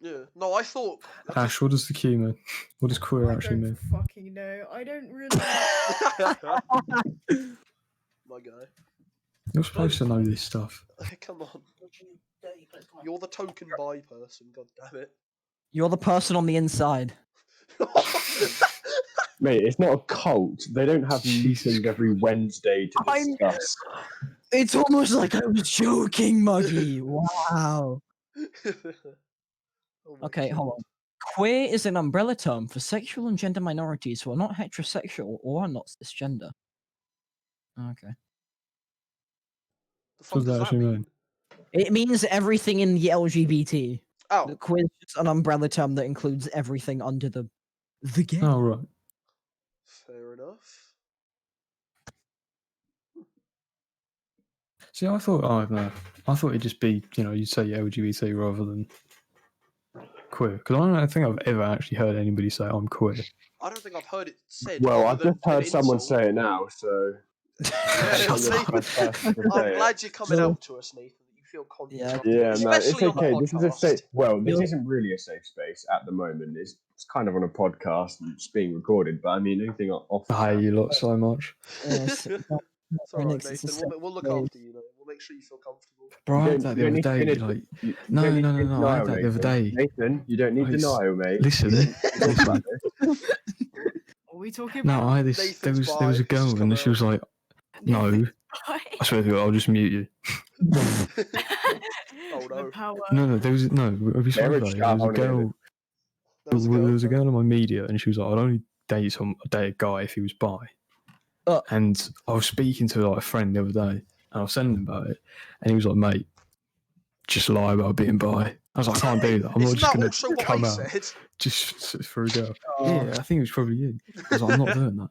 Yeah. No, I thought. Ash, what does the Q mean? What does queer I actually don't mean? fucking know. I don't really. My guy. You're supposed to know this stuff. Come on. You're the token bi person, god damn it. You're the person on the inside. Mate, it's not a cult. They don't have Jesus meetings every Wednesday to discuss. It's almost like I was joking, Muggy. Wow. Oh my Okay, hold God. on. Queer is an umbrella term for sexual and gender minorities who are not heterosexual or are not cisgender. Okay. The What fuck does that does that actually mean? mean? It means everything in the LGBT. Oh, The queer is just an umbrella term that includes everything under the gay. Oh right. fair enough. See, I thought I don't know. I thought it'd just be you'd say LGBT rather than queer because I don't think I've ever actually heard anybody say I'm queer. I don't think I've heard it said Well, other I've than just heard an someone insult. say it now, so Yeah, Shut see? up. first person to I'm say it. glad you're coming So- out to us, Nathan. That you feel confident Yeah. enough to do it, Yeah, no, it's especially on the okay. This is a podcast. safe. Well, this You're- isn't really a safe space at the moment. It's kind of on a podcast and it's being recorded. But I mean, anything off. I hate you lot so much. Yes, It's no, all right, Nix, it's a Nathan. We'll look safe after you. Mate. We'll make sure you feel comfortable. Bro, I You had don't, that you the don't other need day. to Like, you no, don't need no, to no, be no. I had denial, that the other Nathan. day. Nathan, you don't need Like, denial, mate. listen, listen. What are we talking No, about? I had this. There Nathan's was a bi, he's just girl, and come she was out. like, "No, I swear to God, I'll just mute you." Oh The no. power. No, there was no. Have you spoken about it? There was a girl. That There was a girl in my media, and she was like, "I'd only date a guy if he was bi." And I was speaking to like a friend the other day, and I was telling him about it, and he was like, "Mate, just lie about being bi." I was like, "I can't do that. I'm not Isn't just that going also to what come I out said? just for a girl." Oh. Yeah, I think it was probably you. I was like, "I'm not doing that.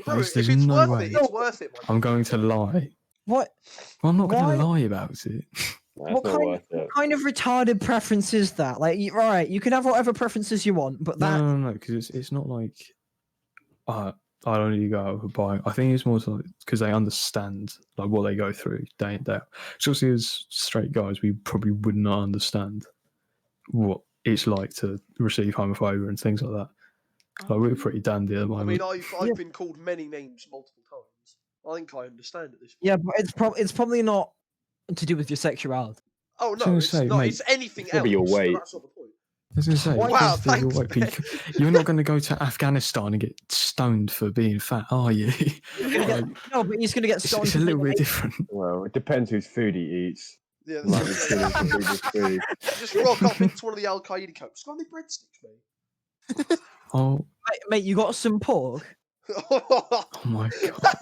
Bro, There's if it's no worth way. it, it's worth it. I'm going to lie. What? Well, I'm not going Why? to lie about it." What kind of retarded preference is that? Like, right, you can have whatever preferences you want, but that No, because it's not like I only go out with a bi. I think it's more because they understand like what they go through day in day out. So obviously, as straight guys, we probably would not understand what it's like to receive homophobia and things like that. Like we're pretty dandy at the I moment. mean, I've been called many names multiple times. I think I understand at this point. yeah, but it's probably not to do with your sexuality. Oh was no, gonna it's say, not. mate, It's anything it's gotta else. be your But weight. that's not the point. I was going to say, Wow, because they're your thanks, white people, you're not going to go to Afghanistan and get stoned for being fat, are you? Like, No, but he's gonna get it's stoned. a little bit different. Well, it depends whose food he eats. Yeah, Like, that's it's very gonna true. be his food. Just rock up into one of the Al Qaeda camps. Got any breadsticks, mate? Oh, Mate, you got some pork? oh my god!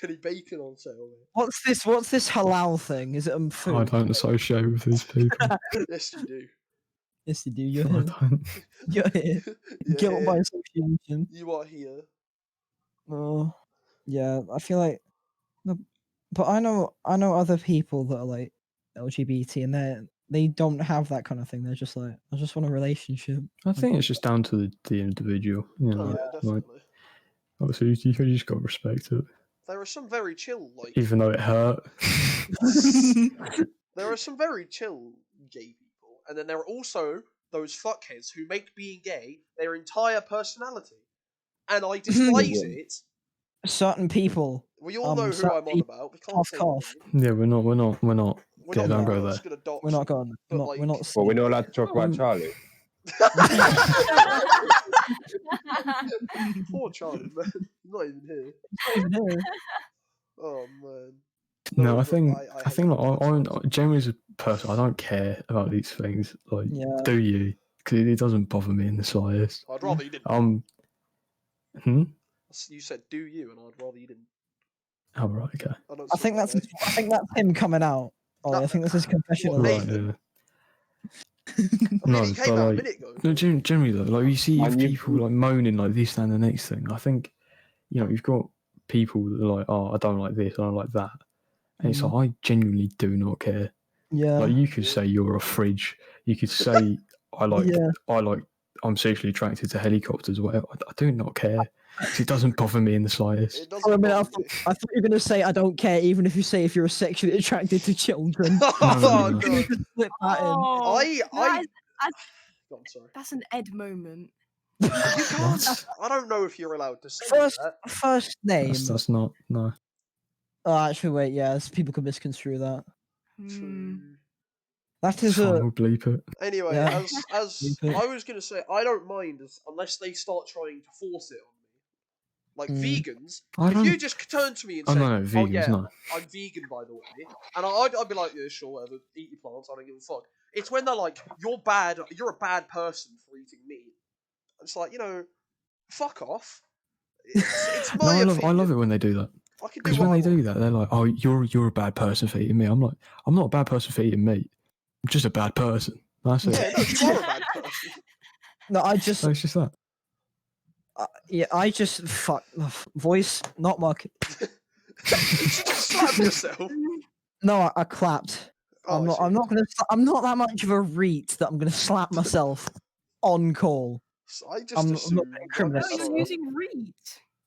Any bacon on sale, mate? What's this halal thing? Is it I food? don't associate with these people. Yes, you do. Yes, you do. You're I here. don't. You're here. You're Guilt here. by association. You are here. Oh, yeah. I feel like, but I know other people that are like LGBT, and they don't have that kind of thing. They're just like, I just want a relationship. I think it's just down to the individual. You Oh know, yeah, like definitely. obviously you just got to respect it, There are some very chill, like even though it hurt. there are some very chill gay people, and then there are also those fuckheads who make being gay their entire personality, and I despise it. Certain people. We all know who certain I'm on people- about. We can't cough, say cough. the name. Yeah, we're not. We're Yeah, not, don't go we're not there. just gonna dox We're not them, going. but, We're not. Well, we're not allowed to talk about Charlie. Poor Charlie, man. He's not even here. No. Oh man. No, I but think I I think hate like that I generally as a person, I don't care about these things. Like, Yeah. do you? Because it doesn't bother me in the slightest. I'd rather you didn't. You said do you, and I'd rather you didn't. Oh right, okay. I think that's him coming out. Oh, I think this is confessional. What, Right, Nathan? yeah. I mean, he came out a like, minute ago. no, generally though, like you see And you- people like moaning like this and the next thing. I think you've got people that are like, oh, I don't like this, I don't like that, and it's like I genuinely do not care. Yeah. Like you could say you're a fridge. You could say Yeah. I'm sexually attracted to helicopters. Whatever. I do not care. 'Cause it doesn't bother me in the slightest. It For a doesn't minute, bother me. I thought you were gonna say I don't care, even if you say if you're sexually attracted to children. Oh, No. no. Just slip that in. Oh, I'm sorry. that's an Ed moment. You can't. What? I don't know if you're allowed to say First, that. first name. That's not no. Oh, actually, wait. Yes, people could misconstrue that. Hmm. That It's is fine, a. we'll bleep it. Anyway, Yeah. as Okay. I was gonna say, I don't mind unless they start trying to force it on me. Like Mm. vegans, I if you don't- just turn to me and Oh say, no, no, vegans, yeah, no. I'm vegan by the way, and I'd be like, yeah, sure, whatever, eat your plants, I don't give a fuck. It's when they're like, you're a bad person for eating meat. It's like, fuck off. It's No, my I opinion. love it when they do that. I can do Because what when I they want. do that, they're like, "Oh, you're a bad person for eating meat." I'm like, "I'm not a bad person for eating meat. I'm just a bad person." That's it. Yeah, no, you are a bad person. No, I just So it's just that. I just fuck voice not muck. You should just slap yourself. No, I clapped. Oh, I'm I not. see. I'm not gonna. I'm not that much of a reet that I'm gonna slap myself on call. I just I'm not assumed. gonna I'm incriminate No, you're sorry. using read.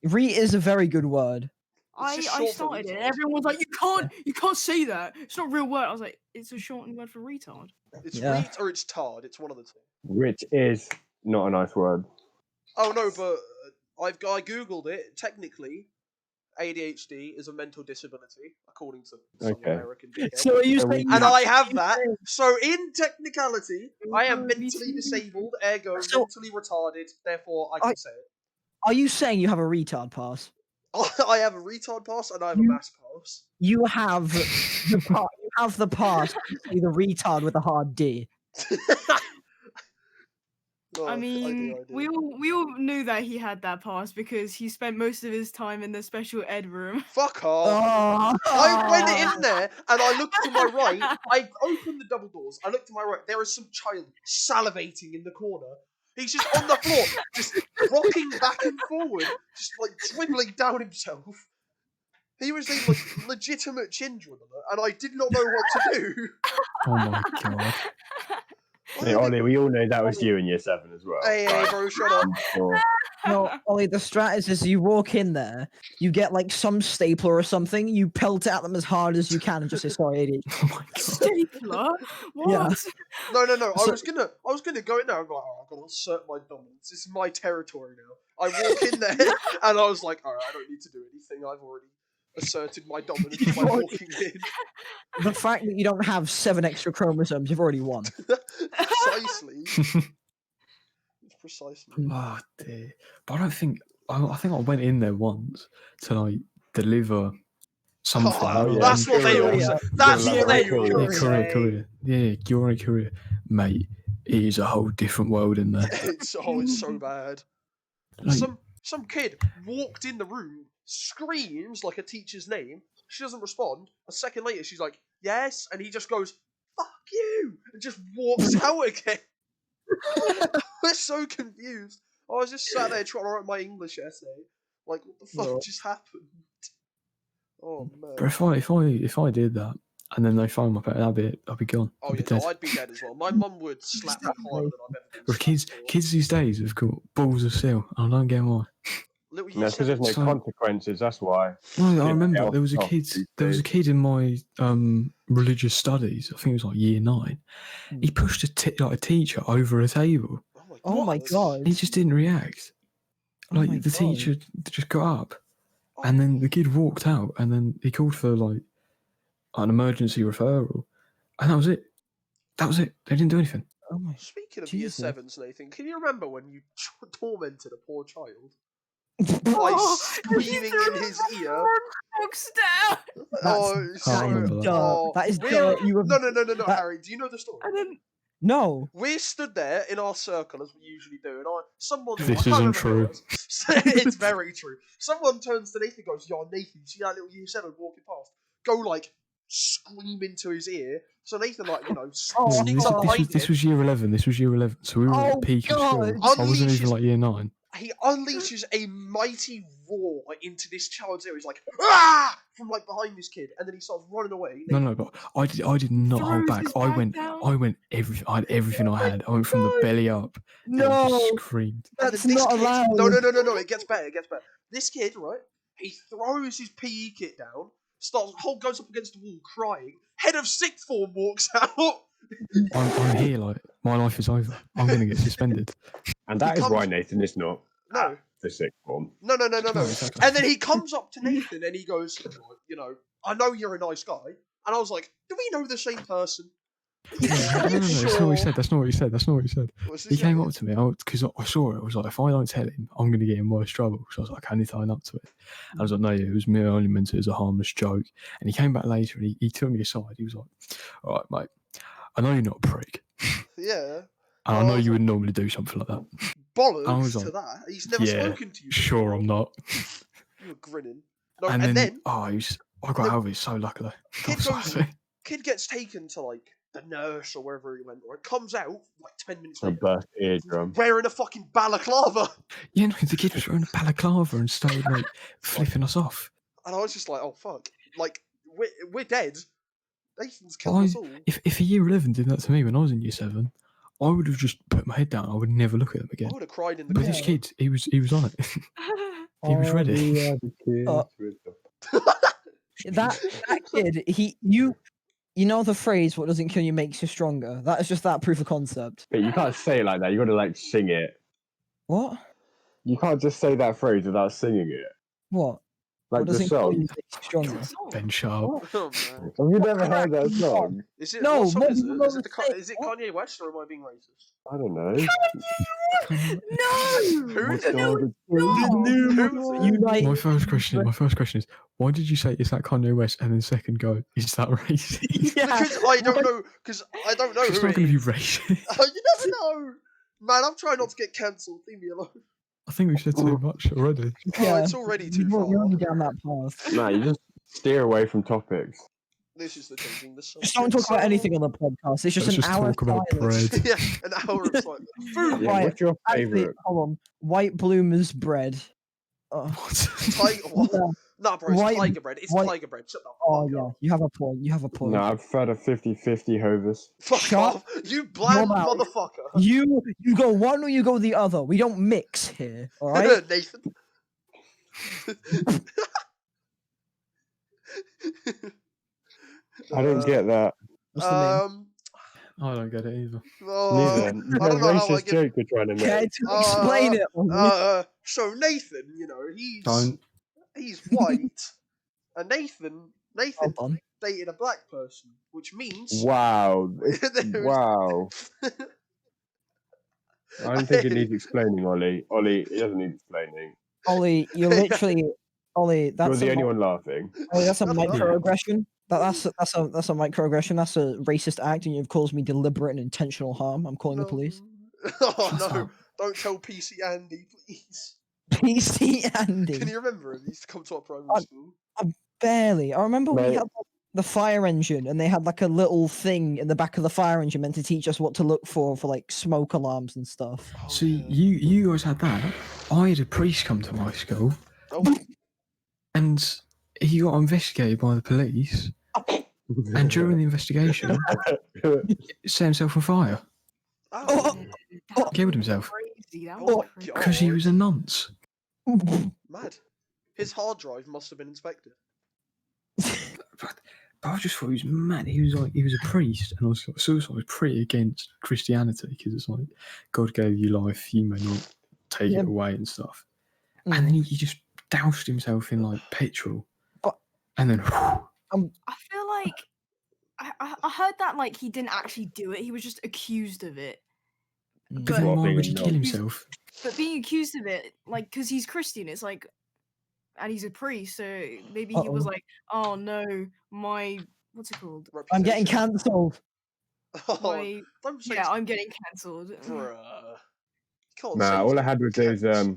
Reet is a very good word. It's just I short for started it. retard. Everyone was like, you can't say that. It's not a real word. I was like, it's a shortened word for retard. It's Yeah. reet or it's tard. It's one of the two. Which is not a nice word. Oh no, but I googled it. Technically, ADHD is a mental disability, according to some Okay. American dickhead. So are you So we- saying? And you I have- have that. So in technicality, I am Me mentally too. disabled, ergo So- mentally retarded. Therefore, I can say it. Are you saying you have a retard pass? I have a retard pass and I have a You- mass pass. You have the pass. You have the pass. To say the retard with a hard D. Oh, I mean, do. we all knew that he had that pass because he spent most of his time in the special ed room. Fuck off. Oh, I went in there and I looked to my right. I opened the double doors. I looked to my right. There is some child salivating in the corner. He's just on the floor, just rocking back and forward, just like dribbling down himself. He was a legitimate chin dribbler, and I did not know what to do. Oh my god. Hey, Ollie, we all know that was you in year 7 as well. Hey, bro, shut up. I'm sure. No, Ollie, the strat is you walk in there, you get like some stapler or something, you pelt it at them as hard as you can and just say sorry, ADHD. Oh my god. Stapler? What? Yeah. No. So- I was gonna go in there and be like, oh, I've got to assert my dominance. This is my territory now. I walk in there and I was like, alright, I don't need to do anything. I've already asserted my dominance by walking in. The fact that you don't have 7 extra chromosomes, you've already won. Precisely. It's precisely. Oh dear. But I don't think. I think I went in there once to like deliver something. Oh, yeah. that's what they all Courier. say. That's You're what like they a all courier. say. Courier. Yeah, you're a courier. Mate, it is a whole different world in there. It's so bad. Like, Some kid walked in the room, screams like a teacher's name. She doesn't respond. A second later, she's like, "Yes," and he just goes, "Fuck you," and just walks out again. We're so confused. I was just sat there trying to write my English essay. Like, what the fuck No. just happened? Oh man. but if I did that and then they phone my parents, I'd be gone. Oh I'd be yeah, no, dead. I'd be dead as well. My mum would slap me harder than I've ever been But slapped before. kids these days have got balls of steel. I don't get why. Little No, because there's no So- consequences, that's why. No, I Yeah, remember yeah, there was a oh, kid. these There was a days. kid in my religious studies. I think it was like year 9. He pushed a teacher over a table. Oh my god. He just didn't react. Oh Like my the God. teacher just got up, and then the kid walked out, and then he called for like an emergency referral, and that was it. That was it. They didn't do anything. Oh my. Speaking of year Jesus. 7s, Nathan, can you remember when you tormented a poor child by Oh, screaming in his ear? Books down. Oh, That's- I so, remember that. oh, That is we're- duh. You have No, that- Harry. Do you know the story? And then no. We're stood there in our circle as we usually do, and someone. This I can't isn't remember who it true. was. It's very true. Someone turns to Nathan and goes, "Yo, Nathan, you see that little year 7 walking past? Go like scream into his ear." So Nathan, like, Oh, sneaks this- up behind This him. was year 11. This was year 11. So we were at Oh, the peak of school. God. I wasn't even Unleashes- like year 9. He unleashes a mighty roar into this child's ear. He's like, "Ah!" from like behind this kid, and then he starts running away. No, but I did not hold Throws back. his I bag went down. I had everything I had. I went from the belly up and No. just screamed. And That's then this not kid, allowed. No, it gets better, This kid, right, he throws his PE kit down, goes up against the wall crying. Head of sixth form walks out. I'm here like my life is over. I'm gonna get suspended. And that is comes- why Nathan is not No, the sixth form. no. exactly. And then he comes up to Nathan and he goes, I know you're a nice guy. And I was like, do we know the same person? No, that's not what he Sure. said. That's not what he said. That's not what he said. What's He this came saying? up to me because I saw it. I was like, if I don't tell him, I'm going to get in worse trouble. So I was like, I need to own up to it. I was like, no, it was me. I only meant it as a harmless joke. And he came back later and he took me aside. He was like, all right, mate, I know you're not a prick. Yeah. And I know you would normally do something like that. Bollocks was to like, that. He's never yeah, spoken to you. Sure, before. I'm not. You were grinning. No, And and then, then I got then out of it so luckily. I kid was so goes- happy. kid gets taken to like the nurse or wherever he went. Right, comes out like 10 minutes A later, burst eardrum. wearing a fucking balaclava. Yeah, no, the kid was wearing a balaclava and started like flipping us off. And I was just like, oh fuck, like we're dead. Nathan's killed us all. If a year 11 did that to me when I was in year 7, I would have just put my head down. I would never look at them I again. would have cried in the But corner. this kid, he was on it. He was ready. Yeah, the kids Uh, with the- That kid, you know the phrase "what doesn't kill you makes you stronger." That is just that proof of concept. But you can't say it like that. You got to like sing it. What? You can't just say that phrase without singing it. What? Like What the doesn't kill you song. makes you stronger? Ben Sharp. Oh man. Have you never heard that song? Is it No, what song what is do it? you Is it, say? is it Kanye West or am I being racist? I don't know. No! Who is What's it? all the- Who is it? Unite. My first question is, why did you say is that Kanye West? And then second go, is that racist? Yeah. Because I don't know. Because I don't know It's who not it going to be is. racist. You never know. Man, I'm trying not to get cancelled. Leave me alone. I think we've said too much already. Oh, it's already too You're far. already down that path. No, you just steer away from topics. This is the changing the subject. Just don't talk about anything on the podcast. It's just Let's an just hour talk about silence. bread. Yeah, an hour of silence. Food. Yeah, Right, what's your Actually, favourite? hold on. White Bloomer's bread. Oh, What? Tiger. What? yeah. Nah, bro, it's White- tiger bread. It's white- tiger bread. Shut the fuck Oh yeah, up. you have a point. You have a point. No, I've had a 50-50 Hovis. Fuck Shut off. You bland mouth. motherfucker. You go one or you go the other. We don't mix here. All right. Nathan. I don't get that. What's the name? I don't get it either. I Neither. don't It's a know how I racist get. joke you're trying to make. Okay, to explain it. So Nathan, you know, Don't. he's white, and Nathan Hold on. dated a black person, which means Wow. There's- Wow. I don't think it needs explaining, Ollie. Ollie, it doesn't need explaining. Ollie, you're literally Ollie. That's You're the a, only one laughing. Ollie, that's a That's not- microaggression. That's a microaggression. That's a racist act, and you've caused me deliberate and intentional harm. I'm calling the police. Oh Shut no! up. Don't tell PC Andy, please. PC Andy. Can you remember him? He used to come to our primary I- school. Barely. I remember we Mate. had like, the fire engine, and they had like a little thing in the back of the fire engine meant to teach us what to look for like smoke alarms and stuff. Oh, See, yeah. you guys had that. I had a priest come to my school, Oh, and he got investigated by the police. And during the investigation, set himself on fire, oh, killed himself Crazy. That Oh was my crazy. because he was a nonce. mad. His hard drive must have been inspected. But I just thought he was mad. He was a priest, and I was pretty against Christianity because it's like God gave you life, you may not take Yeah. it away and stuff. Mm. And then he just doused himself in like petrol, But- and then I feel like I heard that like he didn't actually do it. He was just accused of it. but But- then What, why being would a he kill nonce? himself? But being accused of it, like, because he's Christian, it's like, and he's a priest, so maybe he was Uh-oh. like, oh no, my, what's it called? I'm getting Reputation. cancelled. Oh, My, don't say yeah, I'm getting cancelled. bruh. You can't say Nah, all I it's had was cancelled. those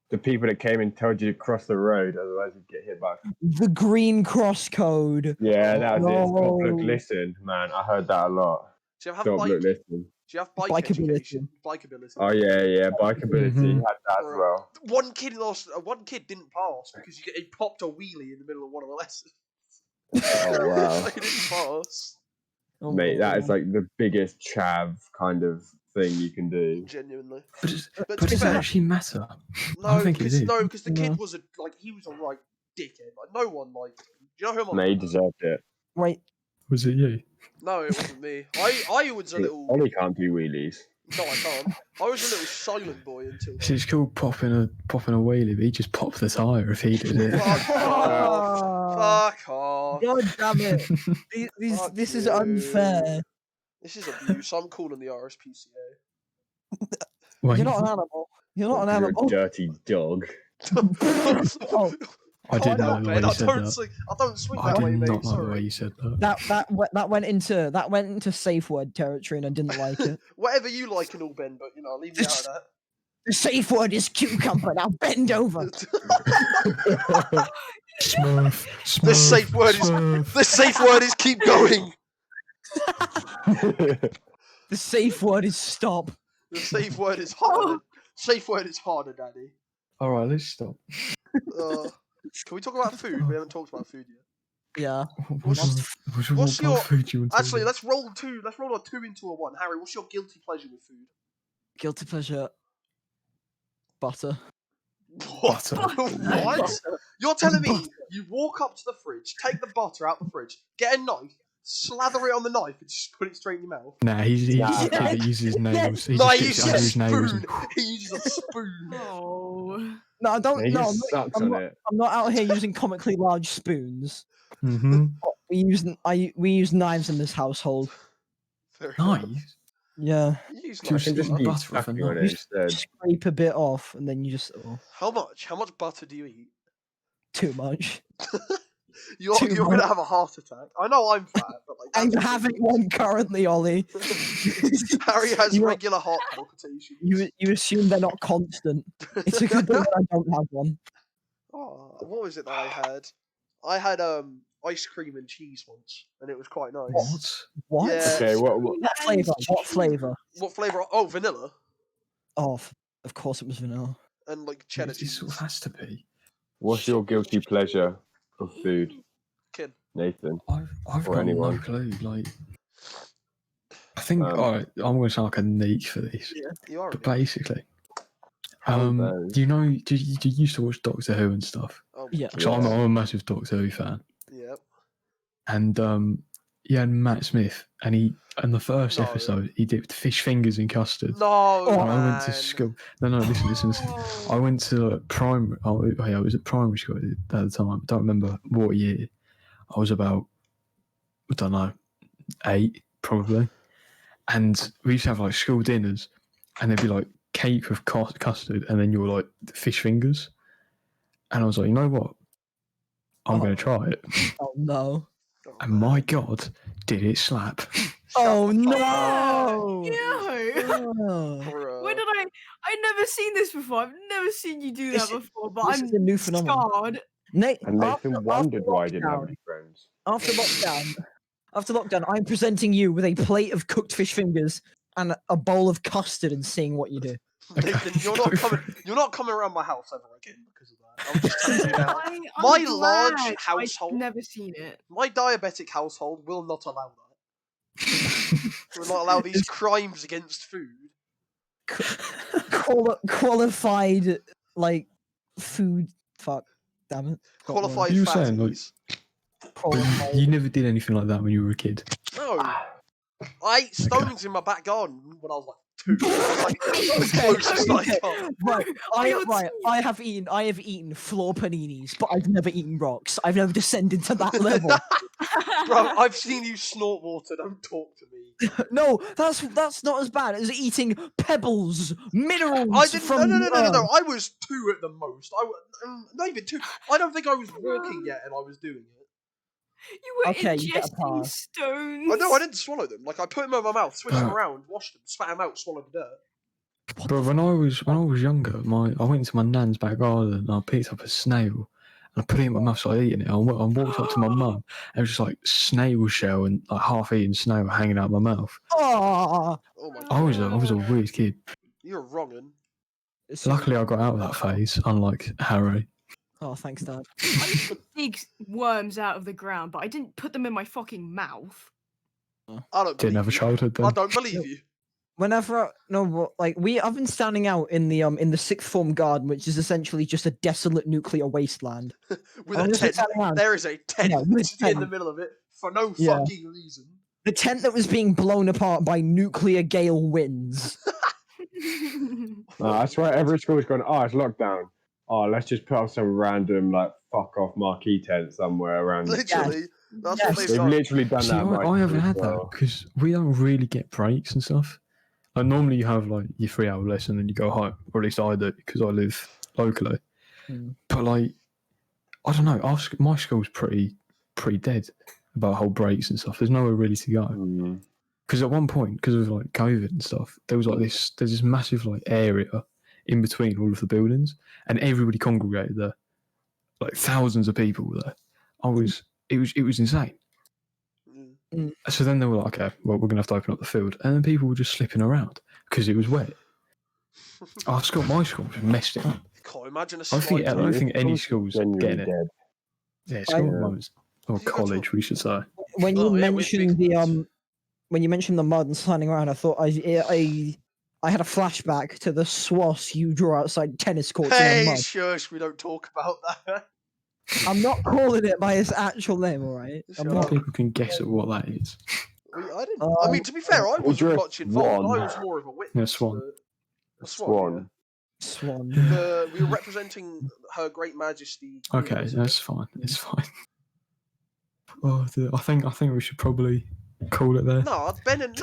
the people that came and told you to cross the road, otherwise you'd get hit by. The green cross code. Yeah, that was it. Stop, look, No. listen, man. I heard that a lot. Do you have Stop, bike? look, Do listen. you have bike Bikeability. education? Bikeability. Oh yeah, bikeability Mhm. had that as Bruh. well. One kid lost. One kid didn't pass because he popped a wheelie in the middle of one of the lessons. Oh wow, He didn't pass. Oh, mate, that is no. like the biggest chav kind of thing you can do. Genuinely. But, But but to be does fair, that actually matter? no, think it because did. the kid No. was he was a right dickhead. Like no one liked him. Do you know who I'm? Mate, he deserved it. Wait. Was it you? No, it wasn't me. I was a little. Ollie can't do wheelies. No, I can't. I was a little silent boy until. See, it's called popping a wheelie, but he just popped the tyre if he did it. Fuck off! Oh, Fuck off! God damn it. This Fuck is you. unfair. This is abuse. I'm calling the RSPCA. Wait, You're not an animal. You're not an You're animal. a dirty dog. Oh, I didn't like the way you said that. I don't swing I that did way, mate. not like the way Sorry. you said that. that went into safe word territory, and I didn't like it. Whatever you like and all, Ben, but leave me out of that. The safe word is cucumber. Now bend over. Smurf. The safe word is Smurf. the safe word is keep going. The safe word is stop. The safe word is harder. Safe word is harder, Daddy. All right, let's stop. Can we talk about food? We haven't talked about food yet. Yeah. What's your- food you want to Actually, do? let's roll two. Let's roll a 2 into a 1. Harry, what's your guilty pleasure with food? Guilty pleasure. Butter. What? Butter. What? You're telling me you walk up to the fridge, take the butter out the fridge, get a knife, slather it on the knife, and just put it straight in your mouth? Nah, he's a Nah. kid that uses his nails. He No, just he sticks uses it a under his nails. spoon. He uses a spoon. Oh. No, I don't. He No, just sucks on it. I'm not out here using comically large spoons. Mm-hmm. We use knives in this household. Fair enough. Nice. Yeah. You use Do you I can just stick eat butter off a sucking on knife? it instead. Scrape a bit off, and then you just How much? How much butter do you eat? too much. You're Too gonna much. have a heart attack. I know I'm fat, but like I'm that's having one currently, Ollie. Harry has You know- regular heart palpitations. You assume they're not constant. It's a good thing that I don't have one. Oh, what was it that I had? I had ice cream and cheese once, and it was quite nice. What? What? Yeah. Okay, what? What flavor? What flavor? What flavour? Oh, vanilla Oh, of course it was vanilla. and like cheddar It cheese. sort of has to be. What's your guilty pleasure of food, Kid. Nathan? I've Or got anyone. no clue. Like, I think Um, I'm going to sound like a niche for this, You are. but a niche. basically, How do those? you know? Do you used to watch Doctor Who and stuff? Oh, Yeah. So I'm Yeah. a massive Doctor Who fan, yeah. and he had Matt Smith, and in the first No. episode he dipped fish fingers in custard. No, Oh, And I went to man. school. No, listen. I went to primary. I was at primary school at the time. I don't remember what year. I was about, I don't know, 8 probably. And we used to have like school dinners, and there'd be like cake with custard, and then you were like fish fingers. And I was like, you know what? I'm going to try it. Oh no. Oh, And man. my God, did it slap? Oh Shut the fuck up. no. No. Oh. Bruh. Where did I've never seen this before. I've never seen you do that This- before, but this I'm is a new phenomenon. scarred. Nate, And Nathan after wondered why I didn't have lockdown- any friends. After lockdown, I'm presenting you with a plate of cooked fish fingers and a bowl of custard and seeing what you do. Nathan, you're go not for coming. You're not coming around my house ever again because of that. I'm just telling you now. I'm My glad large household- I've never seen it. My diabetic household will not allow that. Will not allow these crimes against food. Qualified, like, food. Fuck. Damn it. Got one. Qualified You were saying, like- fatties. Qualified. You never did anything like that when you were a kid. No. I ate stones in my back garden when I was like 2. That's like the closest I got. Right, I I have eaten floor paninis, but I've never eaten rocks. I've never descended to that level. Bro, I've seen you snort water. Don't talk to me. No, that's not as bad as eating pebbles, minerals I didn't. from No. the earth. I was 2 at the most. Not even 2. I don't think I was walking yet, and I was doing it. You were Okay, you get a ingesting pass. stones. Oh no, I didn't swallow them. Like I put them in my mouth, switched them Uh. around, washed them, spat them out, swallowed the dirt. But when I was younger, I went into my nan's back garden and I picked up a snail and I put it in my mouth, started eating it. I walked up to my mum and it was just like snail shell and like half-eaten snail hanging out my mouth. Oh, Oh my I god, was a weird kid. you're wrongin'. Luckily, I got out of that phase, unlike Harry. Oh, thanks, Dad. I used to dig worms out of the ground, but I didn't put them in my fucking mouth. I don't Didn't have a believe you. childhood I then. don't believe you. Whenever I've been standing out in the sixth form garden, which is essentially just a desolate nuclear wasteland. With I'm a just tent. standing around. There is a tent Yeah, with a in the tent. middle of it for no Yeah. fucking reason. The tent that was being blown apart by nuclear gale winds. That's why every school's gone, oh, it's lockdown. Oh, let's just put up some random, like, fuck off marquee tent somewhere around. Literally, That's Yes. what they've They've done. literally done See, that. at my I haven't school had as that well. because we don't really get breaks and stuff. Like normally you have like your 3 hour lesson and you go home, or at least I do because I live locally. Hmm. But like, I don't know. My school's pretty dead about whole breaks and stuff. There's nowhere really to go. Mm. Because at one point, because of like COVID and stuff, there was like there's this massive like area in between all of the buildings, and everybody congregated there. Like thousands of people were there. It was insane. Mm. So then they were like, okay, well, we're going to have to open up the field. And then people were just slipping around because it was wet. My school just messed it up. Can't imagine a I slide. don't think any School's school's genuinely getting it. dead. Yeah, school at the Yeah. moment. Or You go to- college, we should say. When you Oh, yeah, we're mentioned big the nerds. when you mentioned the mud and sliding around, I thought I had a flashback to the swass you draw outside tennis courts in the Hey, mud. shush, we don't talk about that. I'm not calling it by its actual name, all right? Shut I'm I think not. people can guess at what that is. I didn't. I mean, to be fair, I wasn't drew a much involved. swan. I was more of a witness. Yeah, swan. A Swan. Swan. Yeah. We were representing Her Great Majesty. Queen Okay, Elizabeth. that's fine. It's fine. Oh, I think we should probably call it there. No, Ben and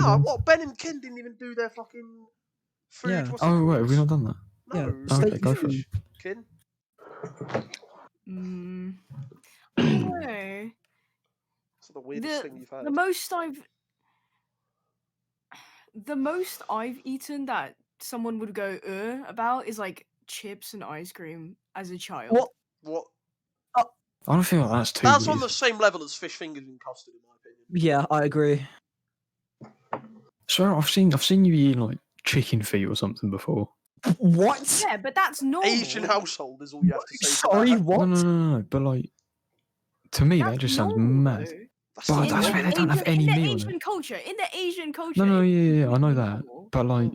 Ken didn't even do their fucking food. Yeah. What's it Oh, wait, called? have we not done that? Yeah. No. Okay, Steak go for it. food. Ken. I don't know. It's the weirdest thing you've had. The most I've eaten that someone would go about is like chips and ice cream as a child. What? What? I don't feel like that's too That's weird. on the same level as fish fingers and custard, in my opinion. Yeah, I agree. So I've seen you eating like chicken feet or something before. What? Yeah, but that's normal. Asian household is all you have to say. to Sorry, that. what? No. But like, to me, that That's just sounds normal, mad. though. That's But not that's why normal. they don't have any in the meat on Asian it. culture. In the Asian culture. No, it's yeah, I know that. normal. But like,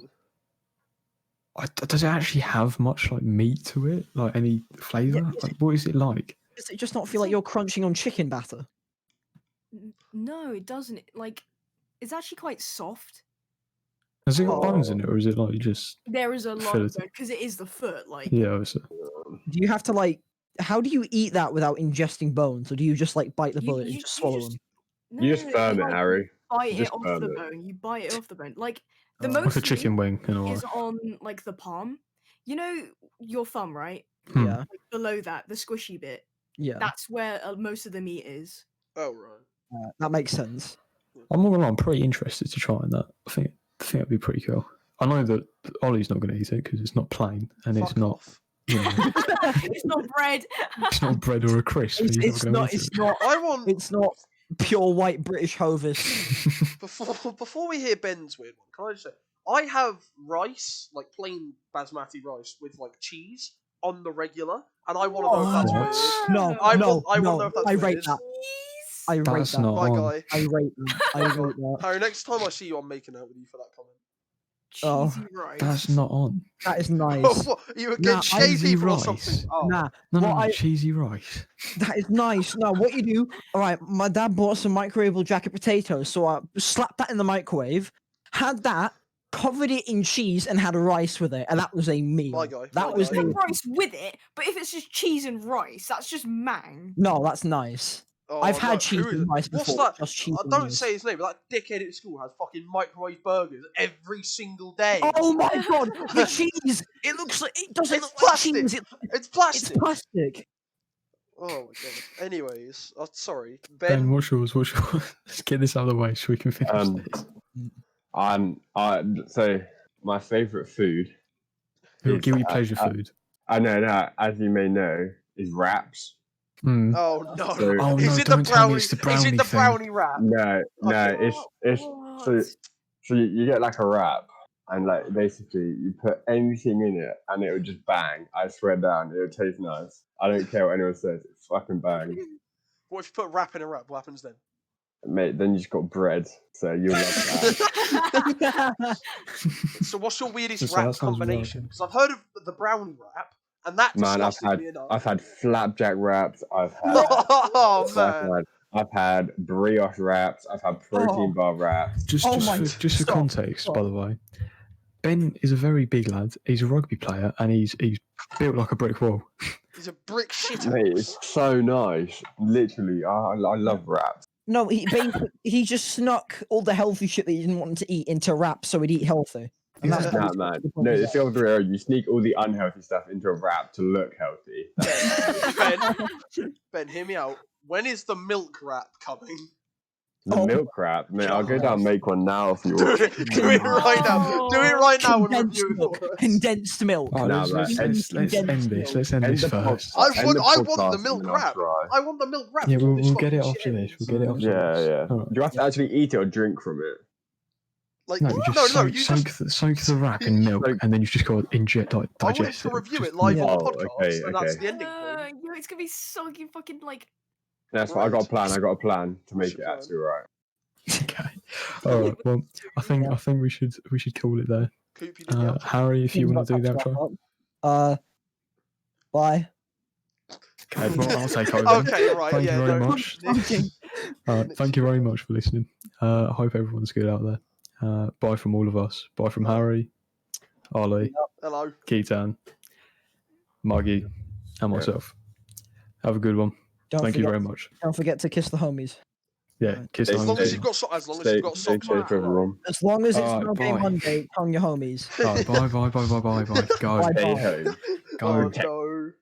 Mm. does it actually have much like meat to it? Like any flavour? Yeah, Like, what is it like? Does it just not feel like you're crunching on chicken batter? No, it doesn't. Like, it's actually quite soft. Has it got bones in it, or is it like just? There is a lot Fillet. of bone because it is the foot. Like, Yeah, obviously. Do you have to like? How do you eat that without ingesting bones, or do you just like bite the bullet and just swallow them? No, You just burn it, like, Harry. Bite Just it off burn the it. bone. You bite it off the bone. Like the Oh. most Like a meat chicken wing in a way. is on like the palm. You know your thumb, right? Hmm. Yeah, Like below that, the squishy bit. yeah, That's where most of the meat is. Oh right. that makes sense. I'm not gonna lie, I'm pretty interested to trying that. I think that'd be pretty cool. I know that Ollie's not going to eat it because it's not plain and it's Fuck not. off. You know, It's not bread. it's not bread or a crisp. It's, He's it's gonna not. eat It's not. I want It's not pure white British Hovis. before we hear Ben's weird one. Can I just say I have rice, like plain basmati rice with like cheese on the regular, and I want to know if that's What? weird. No, I no, want to no. know if that's I weird. rate that. I rate That's that. not My on. guy. I rate that. I rate that. Harry, next time I see you, I'm making out with you for that comment. Oh, Cheesy rice. That's not on. That is Oh, nice. what? You were Nah, getting shady cheesy people or rice. something? Oh. Nah, No, what I cheesy rice. that is nice. No, what you do? All right, my dad bought some microwavable jacket potatoes, so I slapped that in the microwave, had that, covered it in cheese, and had rice with it, and that was a meal. My guy, That my was guy. You a have rice with it, but if it's just cheese and rice, that's just mang. no. That's nice. Oh, I've had no, cheese who is and it? rice What's before. that? Just cheese and Don't rice. say his name, but that dickhead at school has fucking microwave burgers every single day. Oh my god, the cheese! It looks like it doesn't It's look plastic. like cheese. It's It's plastic. plastic. Oh my god. Anyways, sorry, Ben, Ben. what's yours? Let's get this out of the way so we can finish this. So my favourite food. is, Guilty pleasure food. I know, as you may know, is wraps. Mm. Oh no! So- Oh, is no, it the don't tell me brownie? it's the Is brownie it the thing. brownie wrap? No, Okay. it's so you get like a wrap, and like basically you put anything in it, and it would just bang. I swear down, it would taste nice. I don't care what anyone says, it fucking bangs. What if you put wrap in a wrap? What happens then? Mate, then you just got bread, so you'll love that. So what's your weirdest So wrap that sounds combination? right. Because I've heard of the brownie wrap, and that Man, disgusted me enough. I've had flapjack wraps. I've had Oh man! I've had brioche wraps. I've had protein bar wraps. Just Oh my- for stop, context, stop. by the way, Ben is a very big lad. He's a rugby player and he's built like a brick wall. He's a brick shit Mate, house. it's so nice. Literally, I love wraps. No, he just snuck all the healthy shit that he didn't want him to eat into wraps so he'd eat healthy. And that's Nah, basically man. the point No, of it's the other way around. You sneak all the unhealthy stuff into a wrap to look healthy. Ben, hear me out. When is the milk wrap coming? The Oh milk wrap, mate. I'll go down and make one now if you Do want. it right now. Do it right now and condensed review it milk. for us. Condensed milk. Oh, Nah, let's man. end this. Let's end this first. I End the want the podcast and milk then I'll wrap. try. I want the milk wrap. Yeah, before we'll this get it fucking after shit this. ends. We'll get it after Yeah, this. yeah. Alright. Do you have to actually eat it or drink from it? Like, No, you just no, soak, you soak, just. soak the wrap in milk, and then you've just got to inject, like, I wanted digest to it. review Just it live milk. on the Oh, podcast, okay, and that's okay. the ending point. Yo, it's gonna be so fucking like. That's fine. I got a plan. Right. I got a plan to What's make it your plan? actually right. Okay. All right. Well, I think we should call it there. Coop, you did the outro. Harry, if you want to do the outro. Bye. Okay. Well, I'll take over. Okay, right. Thank yeah, you very no, much. Nick, Thank you very much for listening. I hope everyone's good out there. Bye from all of us. Bye from Harry, Ollie, Hello. Kiitan, Muggy, and myself. Have a good one. Thank you very much. Don't forget to kiss the homies. Yeah, kiss As As on long the as Stay- you've got as long as Stay, you've got stay socks on. safe, everyone. As long as it's Alright, no game bye. Monday, tongue your homies. Bye. Bye. Go. Bye. Stay home. Go. Oh, no.